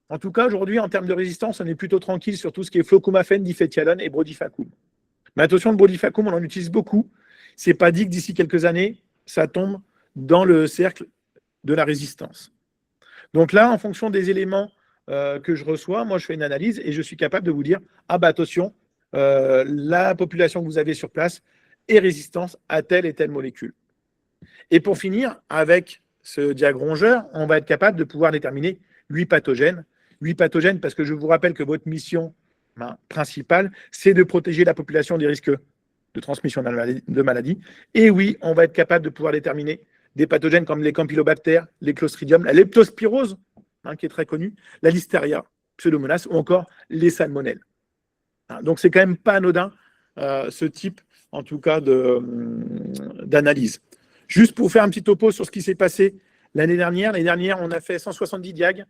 En tout cas, aujourd'hui, en termes de résistance, on est plutôt tranquille sur tout ce qui est flocomafène, diphétialone et brodifacum. Mais attention, le brodifacum, on en utilise beaucoup. Ce n'est pas dit que d'ici quelques années, ça tombe dans le cercle de la résistance. Donc là, en fonction des éléments que je reçois, moi, je fais une analyse et je suis capable de vous dire, attention, la population que vous avez sur place est résistante à telle et telle molécule. Et pour finir, avec ce Idiag rongeur, on va être capable de pouvoir déterminer 8 pathogènes. 8 pathogènes parce que je vous rappelle que votre mission principale, c'est de protéger la population des risques de transmission de maladies. Et oui, on va être capable de pouvoir déterminer des pathogènes comme les campylobactères, les clostridium, la leptospirose, qui est très connue, la listeria, pseudomonas, ou encore les salmonelles. Donc, c'est quand même pas anodin, ce type, en tout cas, d'analyse. Juste pour faire un petit topo sur ce qui s'est passé l'année dernière. L'année dernière, on a fait 170 diag.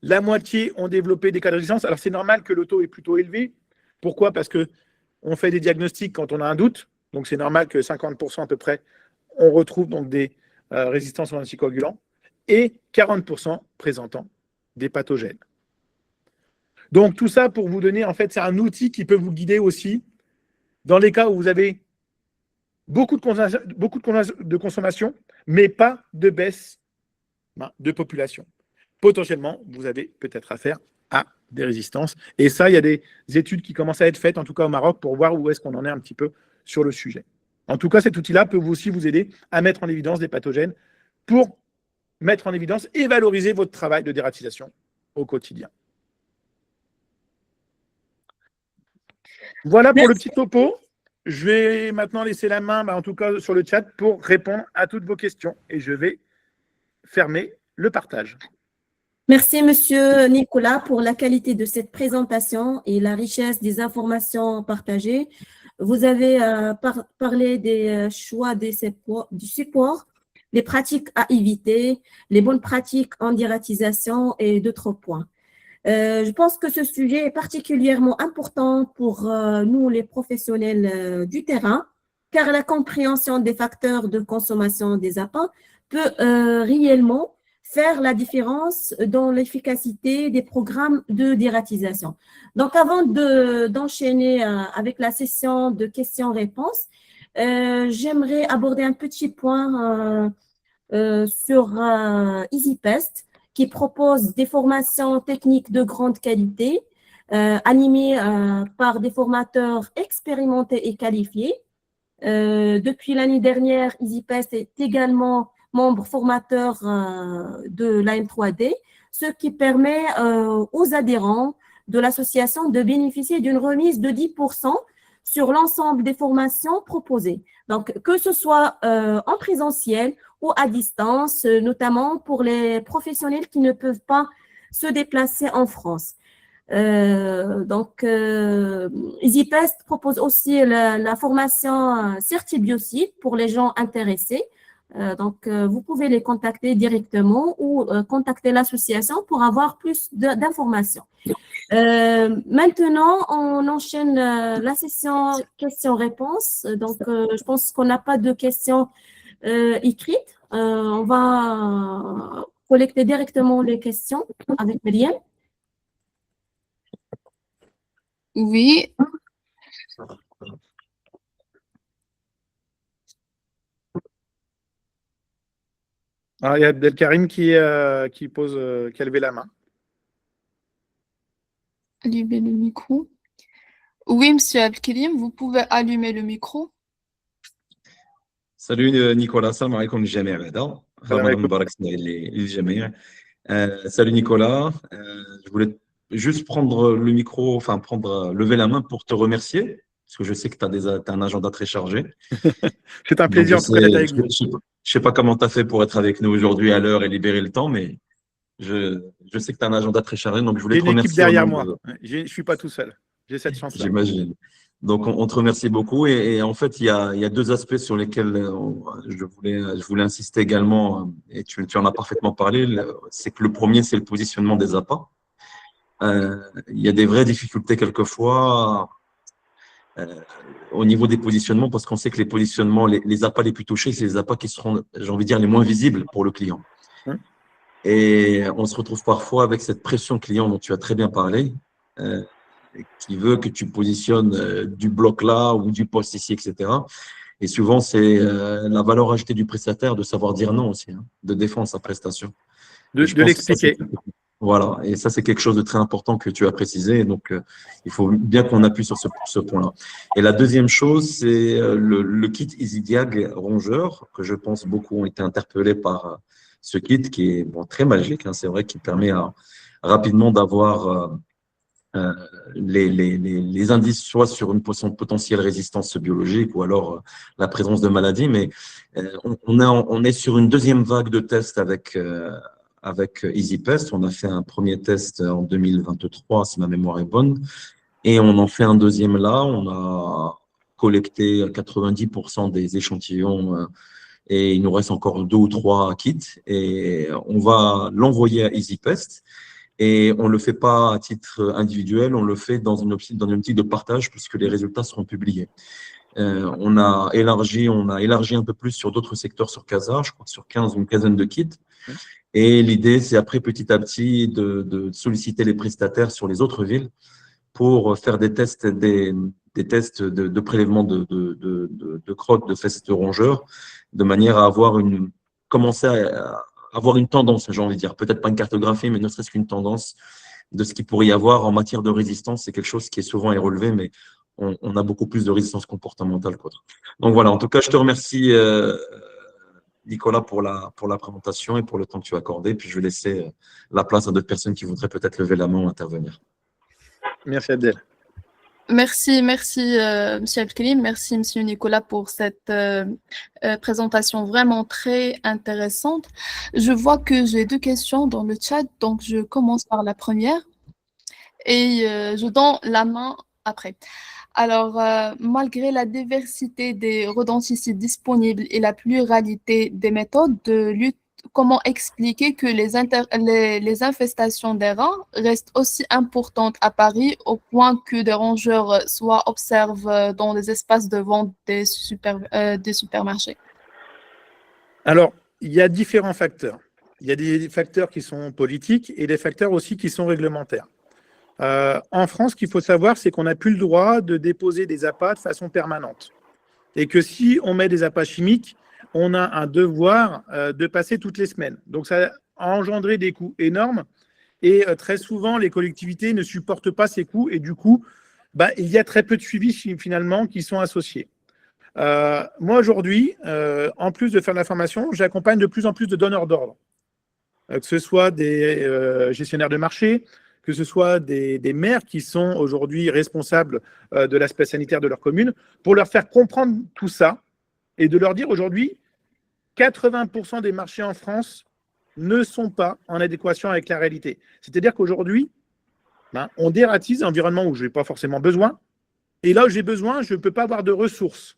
La moitié ont développé des cas de résistance. Alors, c'est normal que le taux est plutôt élevé. Pourquoi? Parce qu'on fait des diagnostics quand on a un doute. Donc, c'est normal que 50% à peu près, on retrouve donc des résistances aux anticoagulants et 40% présentant des pathogènes. Donc, tout ça pour vous donner, en fait, c'est un outil qui peut vous guider aussi dans les cas où vous avez beaucoup de consommation, mais pas de baisse de population. Potentiellement, vous avez peut-être affaire à des résistances. Et ça, il y a des études qui commencent à être faites, en tout cas au Maroc, pour voir où est-ce qu'on en est un petit peu sur le sujet. En tout cas, cet outil-là peut aussi vous aider à mettre en évidence des pathogènes pour mettre en évidence et valoriser votre travail de dératisation au quotidien. Voilà pour le petit topo. Je vais maintenant laisser la main, en tout cas sur le chat, pour répondre à toutes vos questions. Et je vais fermer le partage. Merci, Monsieur Nicolas, pour la qualité de cette présentation et la richesse des informations partagées. Vous avez parlé des choix du support, les pratiques à éviter, les bonnes pratiques en dératisation et d'autres points. Je pense que ce sujet est particulièrement important pour nous, les professionnels du terrain, car la compréhension des facteurs de consommation des appâts peut réellement faire la différence dans l'efficacité des programmes de dératisation. Donc, avant d'enchaîner avec la session de questions-réponses, j'aimerais aborder un petit point sur EasyPest, qui propose des formations techniques de grande qualité, animées par des formateurs expérimentés et qualifiés. Depuis l'année dernière, EasyPest est également membre formateur de l'AM3D, ce qui permet aux adhérents de l'association de bénéficier d'une remise de 10% sur l'ensemble des formations proposées. Donc, que ce soit en présentiel ou à distance, notamment pour les professionnels qui ne peuvent pas se déplacer en France. EasyPest propose aussi la formation Certibiocide pour les gens intéressés. Vous pouvez les contacter directement ou contacter l'association pour avoir plus d'informations. Maintenant, on enchaîne la session questions-réponses. Je pense qu'on n'a pas de questions écrites. On va collecter directement les questions avec Myriam. Oui, Alors, il y a Abdelkarim qui a levé la main. allumez le micro. Oui, monsieur Abdelkarim, vous pouvez allumer le micro. Salut Nicolas, السلام عليكم للجميع بعدا رمضان مبارك للجميع. Salut Nicolas, je voulais juste prendre le micro, lever la main pour te remercier, parce que je sais que tu as un agenda très chargé. C'est un plaisir de connaître avec vous. Je ne sais pas comment tu as fait pour être avec nous aujourd'hui à l'heure et libérer le temps, mais je sais que tu as un agenda très chargé, donc je voulais J'ai te une remercier. équipe derrière moi. Je ne suis pas tout seul. J'ai cette chance-là. J'imagine. Donc, on te remercie beaucoup. Et en fait, il y a deux aspects sur lesquels je voulais insister également, et tu en as parfaitement parlé. C'est que le premier, c'est le positionnement des appâts. Il y a des vraies difficultés quelquefois au niveau des positionnements, parce qu'on sait que les positionnements, les appâts les plus touchés, c'est les appâts qui seront, j'ai envie de dire, les moins visibles pour le client. Et on se retrouve parfois avec cette pression client dont tu as très bien parlé, qui veut que tu positionnes du bloc là ou du poste ici, etc. Et souvent, c'est la valeur ajoutée du prestataire de savoir dire non aussi, de défendre sa prestation. De l'expliquer. Voilà, et ça, c'est quelque chose de très important que tu as précisé. Donc, il faut bien qu'on appuie sur ce point-là. Et la deuxième chose, c'est le kit EasyDiag rongeur, que je pense beaucoup ont été interpellés par ce kit qui est très magique. C'est vrai qu'il permet rapidement d'avoir les indices soit sur une potentielle résistance biologique ou alors la présence de maladies. Mais on est sur une deuxième vague de tests avec EasyPest. On a fait un premier test en 2023, si ma mémoire est bonne, et on en fait un deuxième là. On a collecté 90% des échantillons et il nous reste encore 2 ou 3 kits et on va l'envoyer à EasyPest. Et on ne le fait pas à titre individuel, on le fait dans une optique de partage puisque les résultats seront publiés. On a élargi un peu plus sur d'autres secteurs sur Casa, je crois sur 15 ou une quinzaine de kits. Et l'idée, c'est après petit à petit de solliciter les prestataires sur les autres villes pour faire des tests, des tests de prélèvement de crottes, de fesses de rongeurs, de manière à commencer à avoir une tendance, j'ai envie de dire. Peut-être pas une cartographie, mais ne serait-ce qu'une tendance de ce qu'il pourrait y avoir en matière de résistance. C'est quelque chose qui est souvent relevé, mais on a beaucoup plus de résistance comportementale qu'autre. Donc voilà, en tout cas, je te remercie, Nicolas, pour la présentation et pour le temps que tu as accordé. Puis je vais laisser la place à d'autres personnes qui voudraient peut-être lever la main ou intervenir. Merci Abdel. Merci, monsieur Abdelkarim, merci, monsieur Nicolas, pour cette présentation vraiment très intéressante. Je vois que j'ai 2 questions dans le chat, donc je commence par la première et je donne la main après. Alors, malgré la diversité des rodenticides disponibles et la pluralité des méthodes de lutte, comment expliquer que les infestations des rats restent aussi importantes à Paris au point que des rongeurs soient observés dans les espaces de vente des supermarchés? Alors, il y a différents facteurs. il y a des facteurs qui sont politiques et des facteurs aussi qui sont réglementaires. En France, ce qu'il faut savoir, c'est qu'on n'a plus le droit de déposer des appâts de façon permanente. Et que si on met des appâts chimiques, on a un devoir de passer toutes les semaines. Donc, ça a engendré des coûts énormes. Et très souvent, les collectivités ne supportent pas ces coûts. Et du coup, il y a très peu de suivi finalement qui sont associés. Moi, aujourd'hui, en plus de faire de la formation, j'accompagne de plus en plus de donneurs d'ordre. Que ce soit des gestionnaires de marché, que ce soit des maires qui sont aujourd'hui responsables de l'aspect sanitaire de leur commune, pour leur faire comprendre tout ça et de leur dire aujourd'hui, 80% des marchés en France ne sont pas en adéquation avec la réalité. C'est-à-dire qu'aujourd'hui, on dératise un environnement où je n'ai pas forcément besoin, et là où j'ai besoin, je ne peux pas avoir de ressources.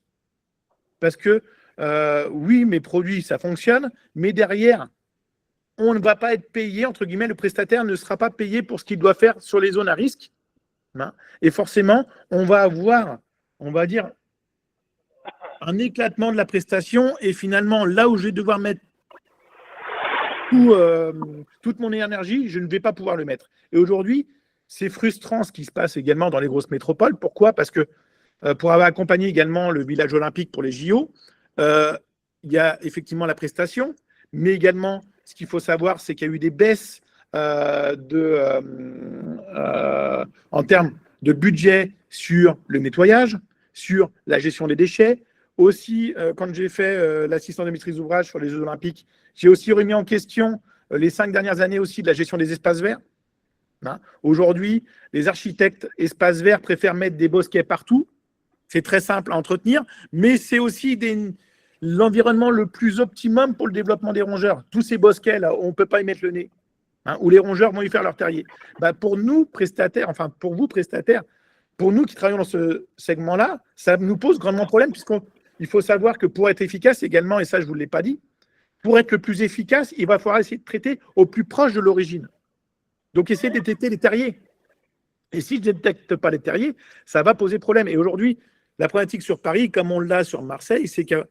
Parce que, oui, mes produits, ça fonctionne, mais derrière, on ne va pas être payé, entre guillemets, le prestataire ne sera pas payé pour ce qu'il doit faire sur les zones à risque. Et forcément, on va avoir, on va dire, un éclatement de la prestation et finalement, là où je vais devoir mettre toute mon énergie, je ne vais pas pouvoir le mettre. Et aujourd'hui, c'est frustrant ce qui se passe également dans les grosses métropoles. Pourquoi? Parce que pour avoir accompagné également le village olympique pour les JO, il y a effectivement la prestation, mais également, ce qu'il faut savoir, c'est qu'il y a eu des baisses en termes de budget sur le nettoyage, sur la gestion des déchets. Aussi, quand j'ai fait l'assistant de maîtrise d'ouvrage sur les Jeux olympiques, j'ai aussi remis en question les 5 dernières années aussi de la gestion des espaces verts. Aujourd'hui, les architectes espaces verts préfèrent mettre des bosquets partout. C'est très simple à entretenir, mais c'est aussi l'environnement le plus optimum pour le développement des rongeurs. Tous ces bosquets, là, on ne peut pas y mettre le nez, où les rongeurs vont y faire leur terrier. Pour nous, prestataires, enfin pour vous, prestataires, pour nous qui travaillons dans ce segment-là, ça nous pose grandement problème, puisqu'il faut savoir que pour être efficace également, et ça je ne vous l'ai pas dit, pour être le plus efficace, il va falloir essayer de traiter au plus proche de l'origine. Donc essayer de détecter les terriers. Et si je ne détecte pas les terriers, ça va poser problème. Et aujourd'hui, la problématique sur Paris, comme on l'a sur Marseille, c'est qu'on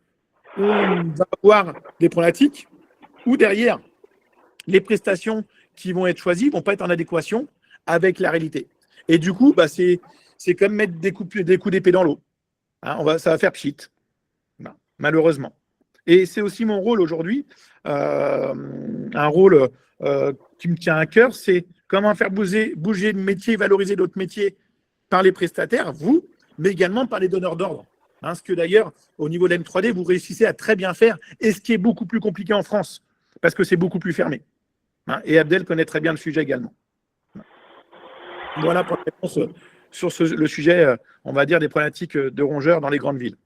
va avoir des problématiques où derrière, les prestations qui vont être choisies ne vont pas être en adéquation avec la réalité. Et du coup, c'est comme mettre des coups d'épée dans l'eau. Ça va faire pchit, malheureusement. Et c'est aussi mon rôle aujourd'hui, un rôle qui me tient à cœur, c'est comment faire bouger le métier, valoriser d'autres métiers par les prestataires, vous, mais également par les donneurs d'ordre. Ce que d'ailleurs, au niveau de l'M3D, vous réussissez à très bien faire, et ce qui est beaucoup plus compliqué en France, parce que c'est beaucoup plus fermé. Et Abdel connaît très bien le sujet également. Voilà pour la réponse sur le sujet, on va dire, des problématiques de rongeurs dans les grandes villes.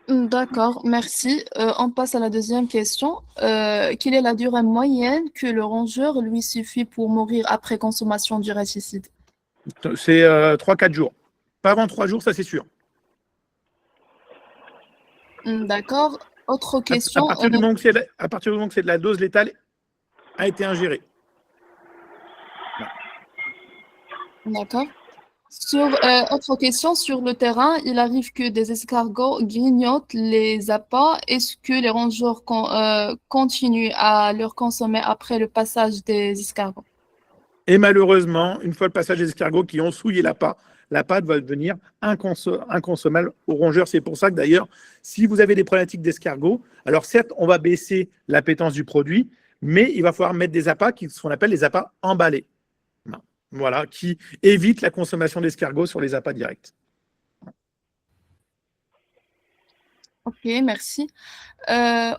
D'accord, merci. On passe à la deuxième question. Quelle est la durée moyenne que le rongeur lui suffit pour mourir après consommation du réticide? C'est 3-4 jours. Pas avant 3 jours, ça c'est sûr. D'accord. Autre question. À partir du moment que c'est de la dose létale a été ingérée. D'accord. Autre question, sur le terrain, il arrive que des escargots grignotent les appâts. Est-ce que les rongeurs continuent à leur consommer après le passage des escargots? Et malheureusement, une fois le passage des escargots qui ont souillé l'appât va devenir inconsommable aux rongeurs. C'est pour ça que d'ailleurs, si vous avez des problématiques d'escargots, alors certes, on va baisser l'appétence du produit, mais il va falloir mettre des appâts qui sont appelle les appâts emballés. Voilà, qui évite la consommation d'escargots sur les appâts directs. Ok, merci.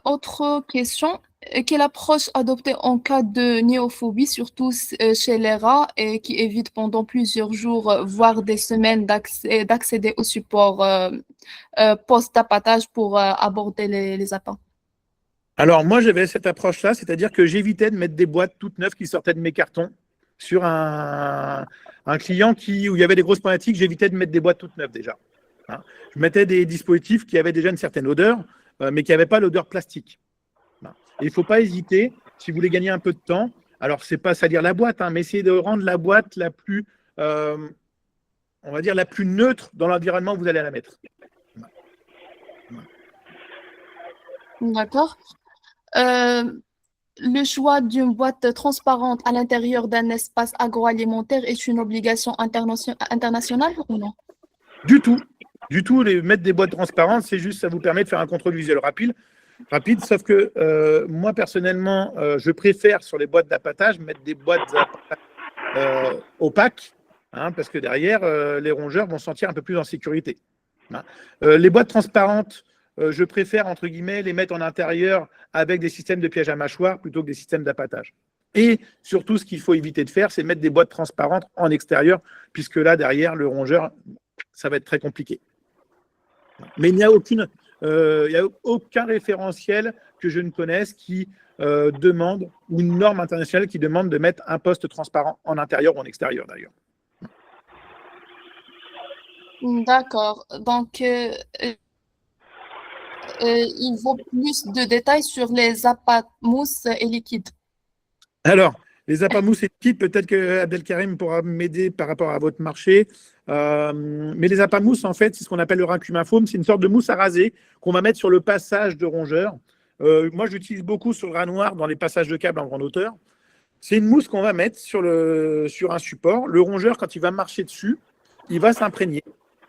Autre question. Quelle approche adopter en cas de néophobie, surtout chez les rats, et qui évite pendant plusieurs jours, voire des semaines, d'accéder au support post-appâtage pour aborder les appâts? Alors moi, j'avais cette approche-là, c'est-à-dire que j'évitais de mettre des boîtes toutes neuves qui sortaient de mes cartons. Sur un client où il y avait des grosses problématiques, j'évitais de mettre des boîtes toutes neuves déjà. Je mettais des dispositifs qui avaient déjà une certaine odeur, mais qui n'avaient pas l'odeur plastique. Et il ne faut pas hésiter, si vous voulez gagner un peu de temps, alors ce n'est pas salir la boîte, mais essayer de rendre la boîte la plus, on va dire, la plus neutre dans l'environnement où vous allez la mettre. D'accord. le choix d'une boîte transparente à l'intérieur d'un espace agroalimentaire est une obligation internationale ou non? Du tout. Du tout, mettre des boîtes transparentes, c'est juste, ça vous permet de faire un contrôle visuel rapide, sauf que moi, personnellement, je préfère sur les boîtes d'appâtage mettre des boîtes opaques, hein, parce que derrière, les rongeurs vont se sentir un peu plus en sécurité. Hein. Les boîtes transparentes, je préfère, entre guillemets, les mettre en intérieur avec des systèmes de pièges à mâchoire plutôt que des systèmes d'appâtage. Et surtout, ce qu'il faut éviter de faire, c'est mettre des boîtes transparentes en extérieur, puisque là, derrière, le rongeur, ça va être très compliqué. Mais il n'y a aucun référentiel que je ne connaisse qui demande, ou une norme internationale qui demande de mettre un poste transparent en intérieur ou en extérieur, d'ailleurs. D'accord. Donc, il vaut plus de détails sur les appâts mousse et liquides. Alors, les appâts mousse et liquides, peut-être que Abdelkarim pourra m'aider par rapport à votre marché. Mais les appâts mousse, en fait, c'est ce qu'on appelle le racumafaume. C'est une sorte de mousse à raser qu'on va mettre sur le passage de rongeur. Moi, j'utilise beaucoup sur le rat noir dans les passages de câbles en grande hauteur. C'est une mousse qu'on va mettre sur un support. Le rongeur, quand il va marcher dessus, il va s'imprégner.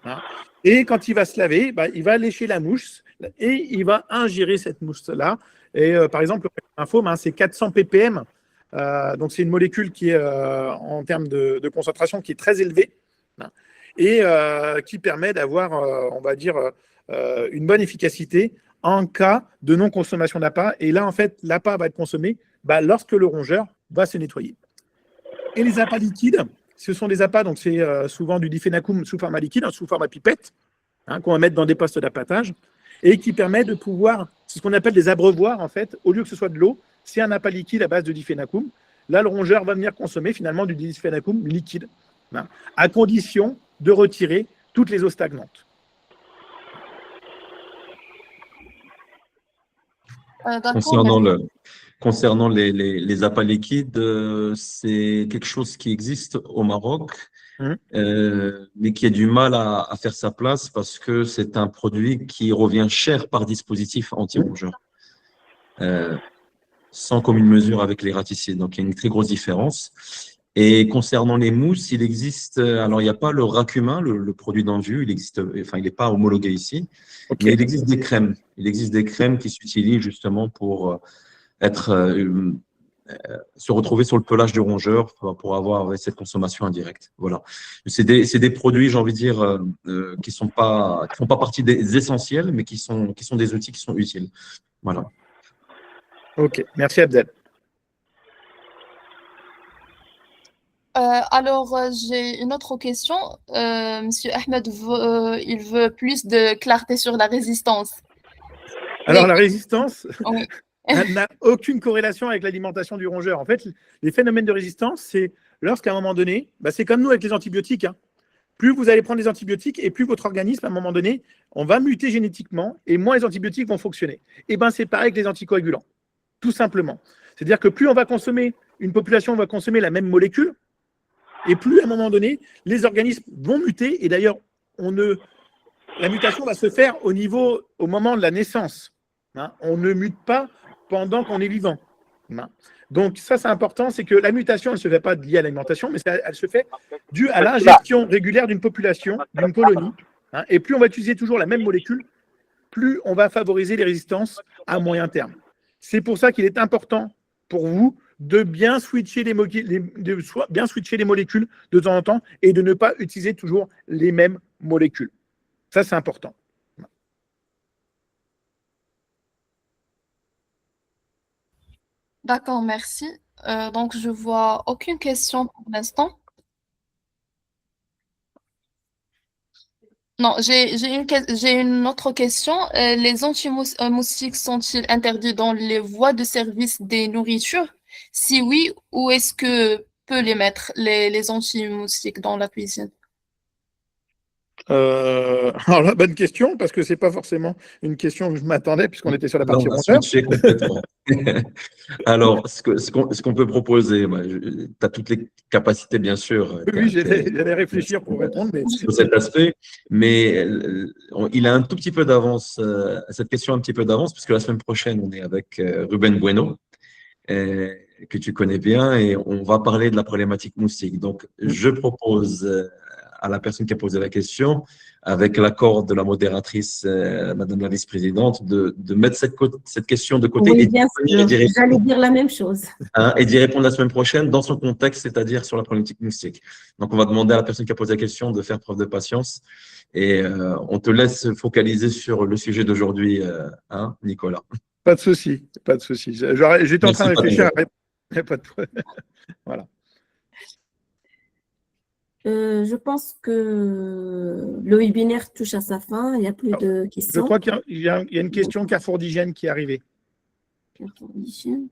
Hein. Et quand il va se laver, il va lécher la mousse et il va ingérer cette mousse-là. Et par exemple, le racumafaume, c'est 400 ppm. Donc, c'est une molécule qui est, en termes de concentration, qui est très élevée. Hein, et qui permet d'avoir, on va dire, une bonne efficacité en cas de non-consommation d'appât. Et là, en fait, l'appât va être consommé lorsque le rongeur va se nettoyer. Et les appâts liquides, ce sont des appâts, donc c'est souvent du diphénacum sous format liquide, sous format pipette, hein, qu'on va mettre dans des postes d'appâtage, et qui permet de pouvoir, c'est ce qu'on appelle des abreuvoirs, en fait, au lieu que ce soit de l'eau, c'est un appât liquide à base de diphénacum. Là, le rongeur va venir consommer finalement du diphénacum liquide, hein, à condition de retirer toutes les eaux stagnantes. Concernant les appâts liquides, c'est quelque chose qui existe au Maroc, mais qui a du mal à faire sa place parce que c'est un produit qui revient cher par dispositif anti-rongeur, sans commune mesure avec les raticides. Donc, il y a une très grosse différence. Et concernant les mousses, il existe, alors il n'y a pas le racumin, le produit d'Anjou, il n'est pas homologué ici, mais il existe des crèmes. Il existe des crèmes qui s'utilisent justement pour se retrouver sur le pelage du rongeur pour avoir cette consommation indirecte. Voilà. C'est des produits, j'ai envie de dire, qui font pas partie des essentiels, mais qui sont des outils qui sont utiles. Voilà. Ok, merci Abdel. Alors, j'ai une autre question. Monsieur Ahmed, il veut plus de clarté sur la résistance. Alors, la résistance, oui. elle n'a aucune corrélation avec l'alimentation du rongeur. En fait, les phénomènes de résistance, c'est lorsqu'à un moment donné, c'est comme nous avec les antibiotiques. Hein. Plus vous allez prendre des antibiotiques et plus votre organisme, à un moment donné, on va muter génétiquement et moins les antibiotiques vont fonctionner. Et c'est pareil avec les anticoagulants, tout simplement. C'est-à-dire que plus on va consommer, une population va consommer la même molécule, et plus à un moment donné, les organismes vont muter. Et d'ailleurs, la mutation va se faire au moment de la naissance. Hein. On ne mute pas pendant qu'on est vivant. Hein. Donc ça, c'est important, c'est que la mutation, elle ne se fait pas liée à l'alimentation, mais elle se fait due à l'ingestion régulière d'une population, d'une colonie. Hein. Et plus on va utiliser toujours la même molécule, plus on va favoriser les résistances à moyen terme. C'est pour ça qu'il est important pour vous de bien switcher les molécules de temps en temps et de ne pas utiliser toujours les mêmes molécules. Ça, c'est important. D'accord, merci. Donc, je vois aucune question pour l'instant. Non, j'ai une autre question. Les anti-moustiques sont-ils interdits dans les voies de service des nourritures? Si oui, où est-ce que peut les mettre, les anti-moustiques dans la cuisine? Alors là, bonne question, parce que ce n'est pas forcément une question que je m'attendais, puisqu'on était sur la partie rongeur. Complètement. Alors, ce qu'on peut proposer, tu as toutes les capacités, bien sûr. Oui, j'allais réfléchir pour répondre. Sur cet aspect, mais il a un tout petit peu d'avance, cette question a un petit peu d'avance, puisque la semaine prochaine, on est avec Ruben Bueno, que tu connais bien, et on va parler de la problématique moustique. Donc, je propose à la personne qui a posé la question, avec l'accord de la modératrice, Madame la vice-présidente, de mettre cette question de côté Oui, et bien sûr. J'allais dire la même chose. et d'y répondre la semaine prochaine dans son contexte, c'est-à-dire sur la problématique moustique. Donc, on va demander à la personne qui a posé la question de faire preuve de patience et on te laisse focaliser sur le sujet d'aujourd'hui, Nicolas. Pas de souci, pas de souci. J'étais en train de réfléchir à pas de problème. Voilà. Je pense que le webinaire touche à sa fin. Il n'y a plus de questions. Je crois qu'il y a une question Carrefour d'hygiène qui est arrivée. Carrefour d'hygiène.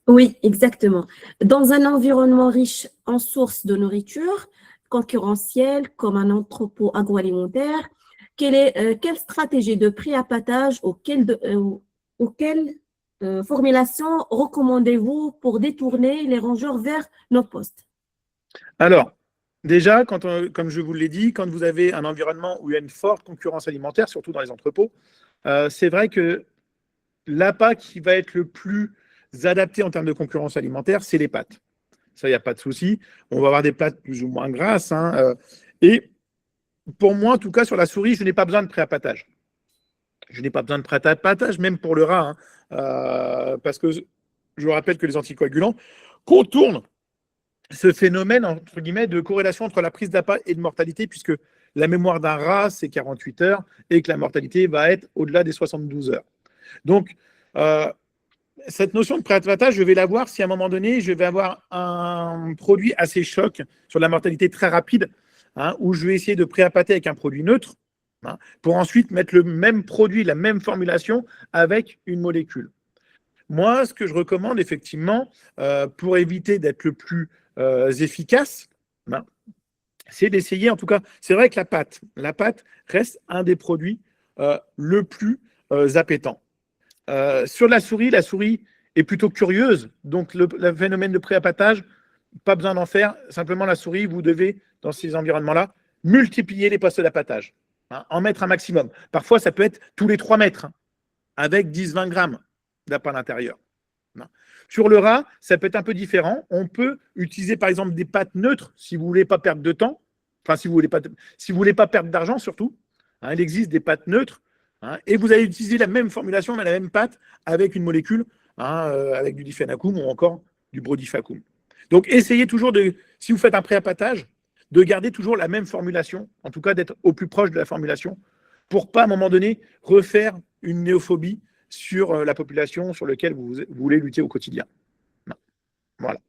Oui, exactement. Dans un environnement riche en sources de nourriture, concurrentiel comme un entrepôt agroalimentaire, quelle stratégie de pré-appâtage ou quelle formulation recommandez-vous pour détourner les rongeurs vers nos postes? Alors, déjà, comme je vous l'ai dit, quand vous avez un environnement où il y a une forte concurrence alimentaire, surtout dans les entrepôts, c'est vrai que l'appât qui va être le plus adapté en termes de concurrence alimentaire, c'est les pâtes. Ça, il n'y a pas de souci. On va avoir des pâtes plus ou moins grasses. Et pour moi, en tout cas, sur la souris, je n'ai pas besoin de pré-appâtage. Je n'ai pas besoin de pré-appâtage, même pour le rat, parce que je vous rappelle que les anticoagulants contournent ce phénomène, entre guillemets, de corrélation entre la prise d'appât et de mortalité, puisque la mémoire d'un rat, c'est 48 heures, et que la mortalité va être au-delà des 72 heures. Donc, cette notion de pré-appâtage, je vais l'avoir si à un moment donné, je vais avoir un produit assez choc sur la mortalité très rapide, où je vais essayer de pré-appâter avec un produit neutre, pour ensuite mettre le même produit, la même formulation avec une molécule. Moi, ce que je recommande effectivement, pour éviter d'être le plus efficace, c'est d'essayer, en tout cas, c'est vrai que la pâte reste un des produits le plus appétant. Sur la souris est plutôt curieuse, donc le phénomène de pré-appâtage, pas besoin d'en faire, simplement la souris, vous devez, dans ces environnements-là, multiplier les postes d'appâtage, en mettre un maximum. Parfois, ça peut être tous les 3 mètres, avec 10-20 grammes d'appât à l'intérieur. Sur le rat, ça peut être un peu différent. On peut utiliser par exemple des pâtes neutres si vous ne voulez pas perdre de temps, enfin si vous ne voulez pas perdre d'argent surtout. Il existe des pâtes neutres et vous allez utiliser la même formulation, mais la même pâte avec une molécule, avec du diphénacum ou encore du brodifacoum. Donc essayez toujours si vous faites un pré-appâtage, de garder toujours la même formulation, en tout cas d'être au plus proche de la formulation, pour pas à un moment donné refaire une néophobie sur la population sur laquelle vous voulez lutter au quotidien. Voilà.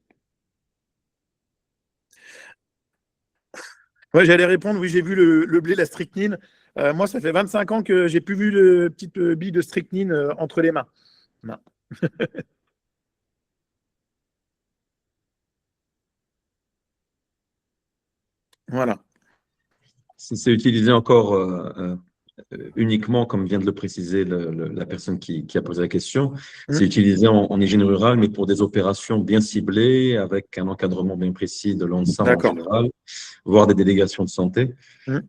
Ouais, j'allais répondre, oui, j'ai vu le blé, la strychnine. Moi, ça fait 25 ans que j'ai plus vu de petite bille de strychnine entre les mains. Non. Voilà. C'est utilisé encore uniquement, comme vient de le préciser la personne qui a posé la question, c'est utilisé en hygiène rurale, mais pour des opérations bien ciblées, avec un encadrement bien précis de l'ONSAM en général, voire des délégations de santé.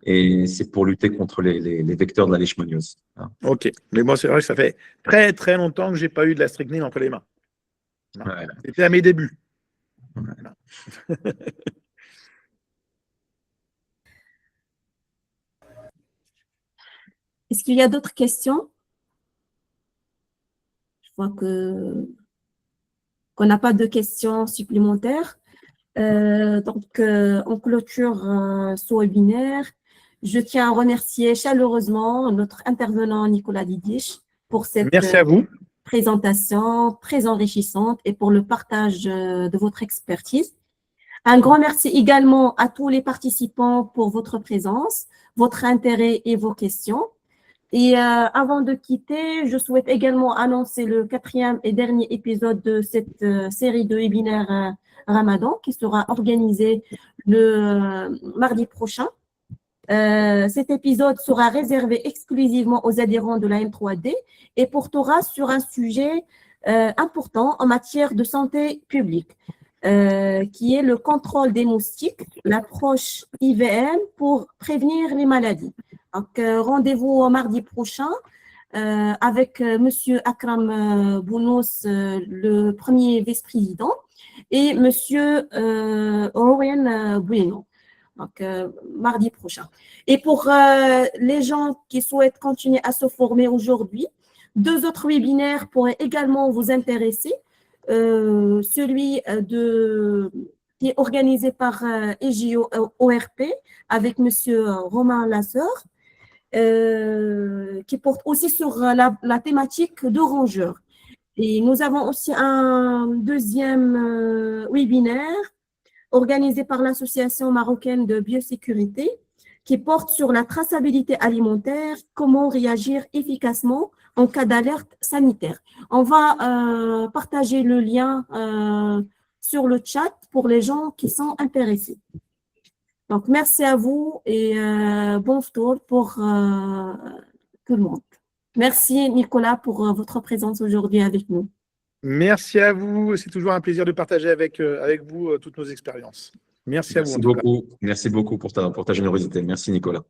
Et c'est pour lutter contre les vecteurs de la leishmaniose. Ok, mais moi, c'est vrai que ça fait très très longtemps que je n'ai pas eu de la strychnine entre les mains. Ouais. C'était à mes débuts. Ouais. Est-ce qu'il y a d'autres questions? Je vois qu'on n'a pas de questions supplémentaires. Donc, on clôture ce webinaire. Je tiens à remercier chaleureusement notre intervenant Nicolas Didiche pour cette Merci à vous. présentation très enrichissante et pour le partage de votre expertise. Un grand merci également à tous les participants pour votre présence, votre intérêt et vos questions. Et avant de quitter, je souhaite également annoncer le 4e et dernier épisode de cette série de webinaires Ramadan qui sera organisé le mardi prochain. Cet épisode sera réservé exclusivement aux adhérents de la M3D et portera sur un sujet important en matière de santé publique, qui est le contrôle des moustiques, l'approche IVM pour prévenir les maladies. Donc, rendez-vous au mardi prochain avec Monsieur Akram Bounous, le premier vice-président, et Monsieur Owen Bueno, donc mardi prochain. Et pour les gens qui souhaitent continuer à se former aujourd'hui, 2 autres webinaires pourraient également vous intéresser. Celui qui est organisé par EGO ORP avec Monsieur Romain Lasseur, qui porte aussi sur la thématique de rongeurs. Et nous avons aussi un deuxième webinaire organisé par l'Association marocaine de biosécurité qui porte sur la traçabilité alimentaire, comment réagir efficacement en cas d'alerte sanitaire. On va partager le lien sur le chat pour les gens qui sont intéressés. Donc, merci à vous et bon tour pour tout le monde. Merci Nicolas pour votre présence aujourd'hui avec nous. Merci à vous. C'est toujours un plaisir de partager avec vous toutes nos expériences. Merci à vous. Merci beaucoup. Merci beaucoup pour ta générosité. Merci Nicolas.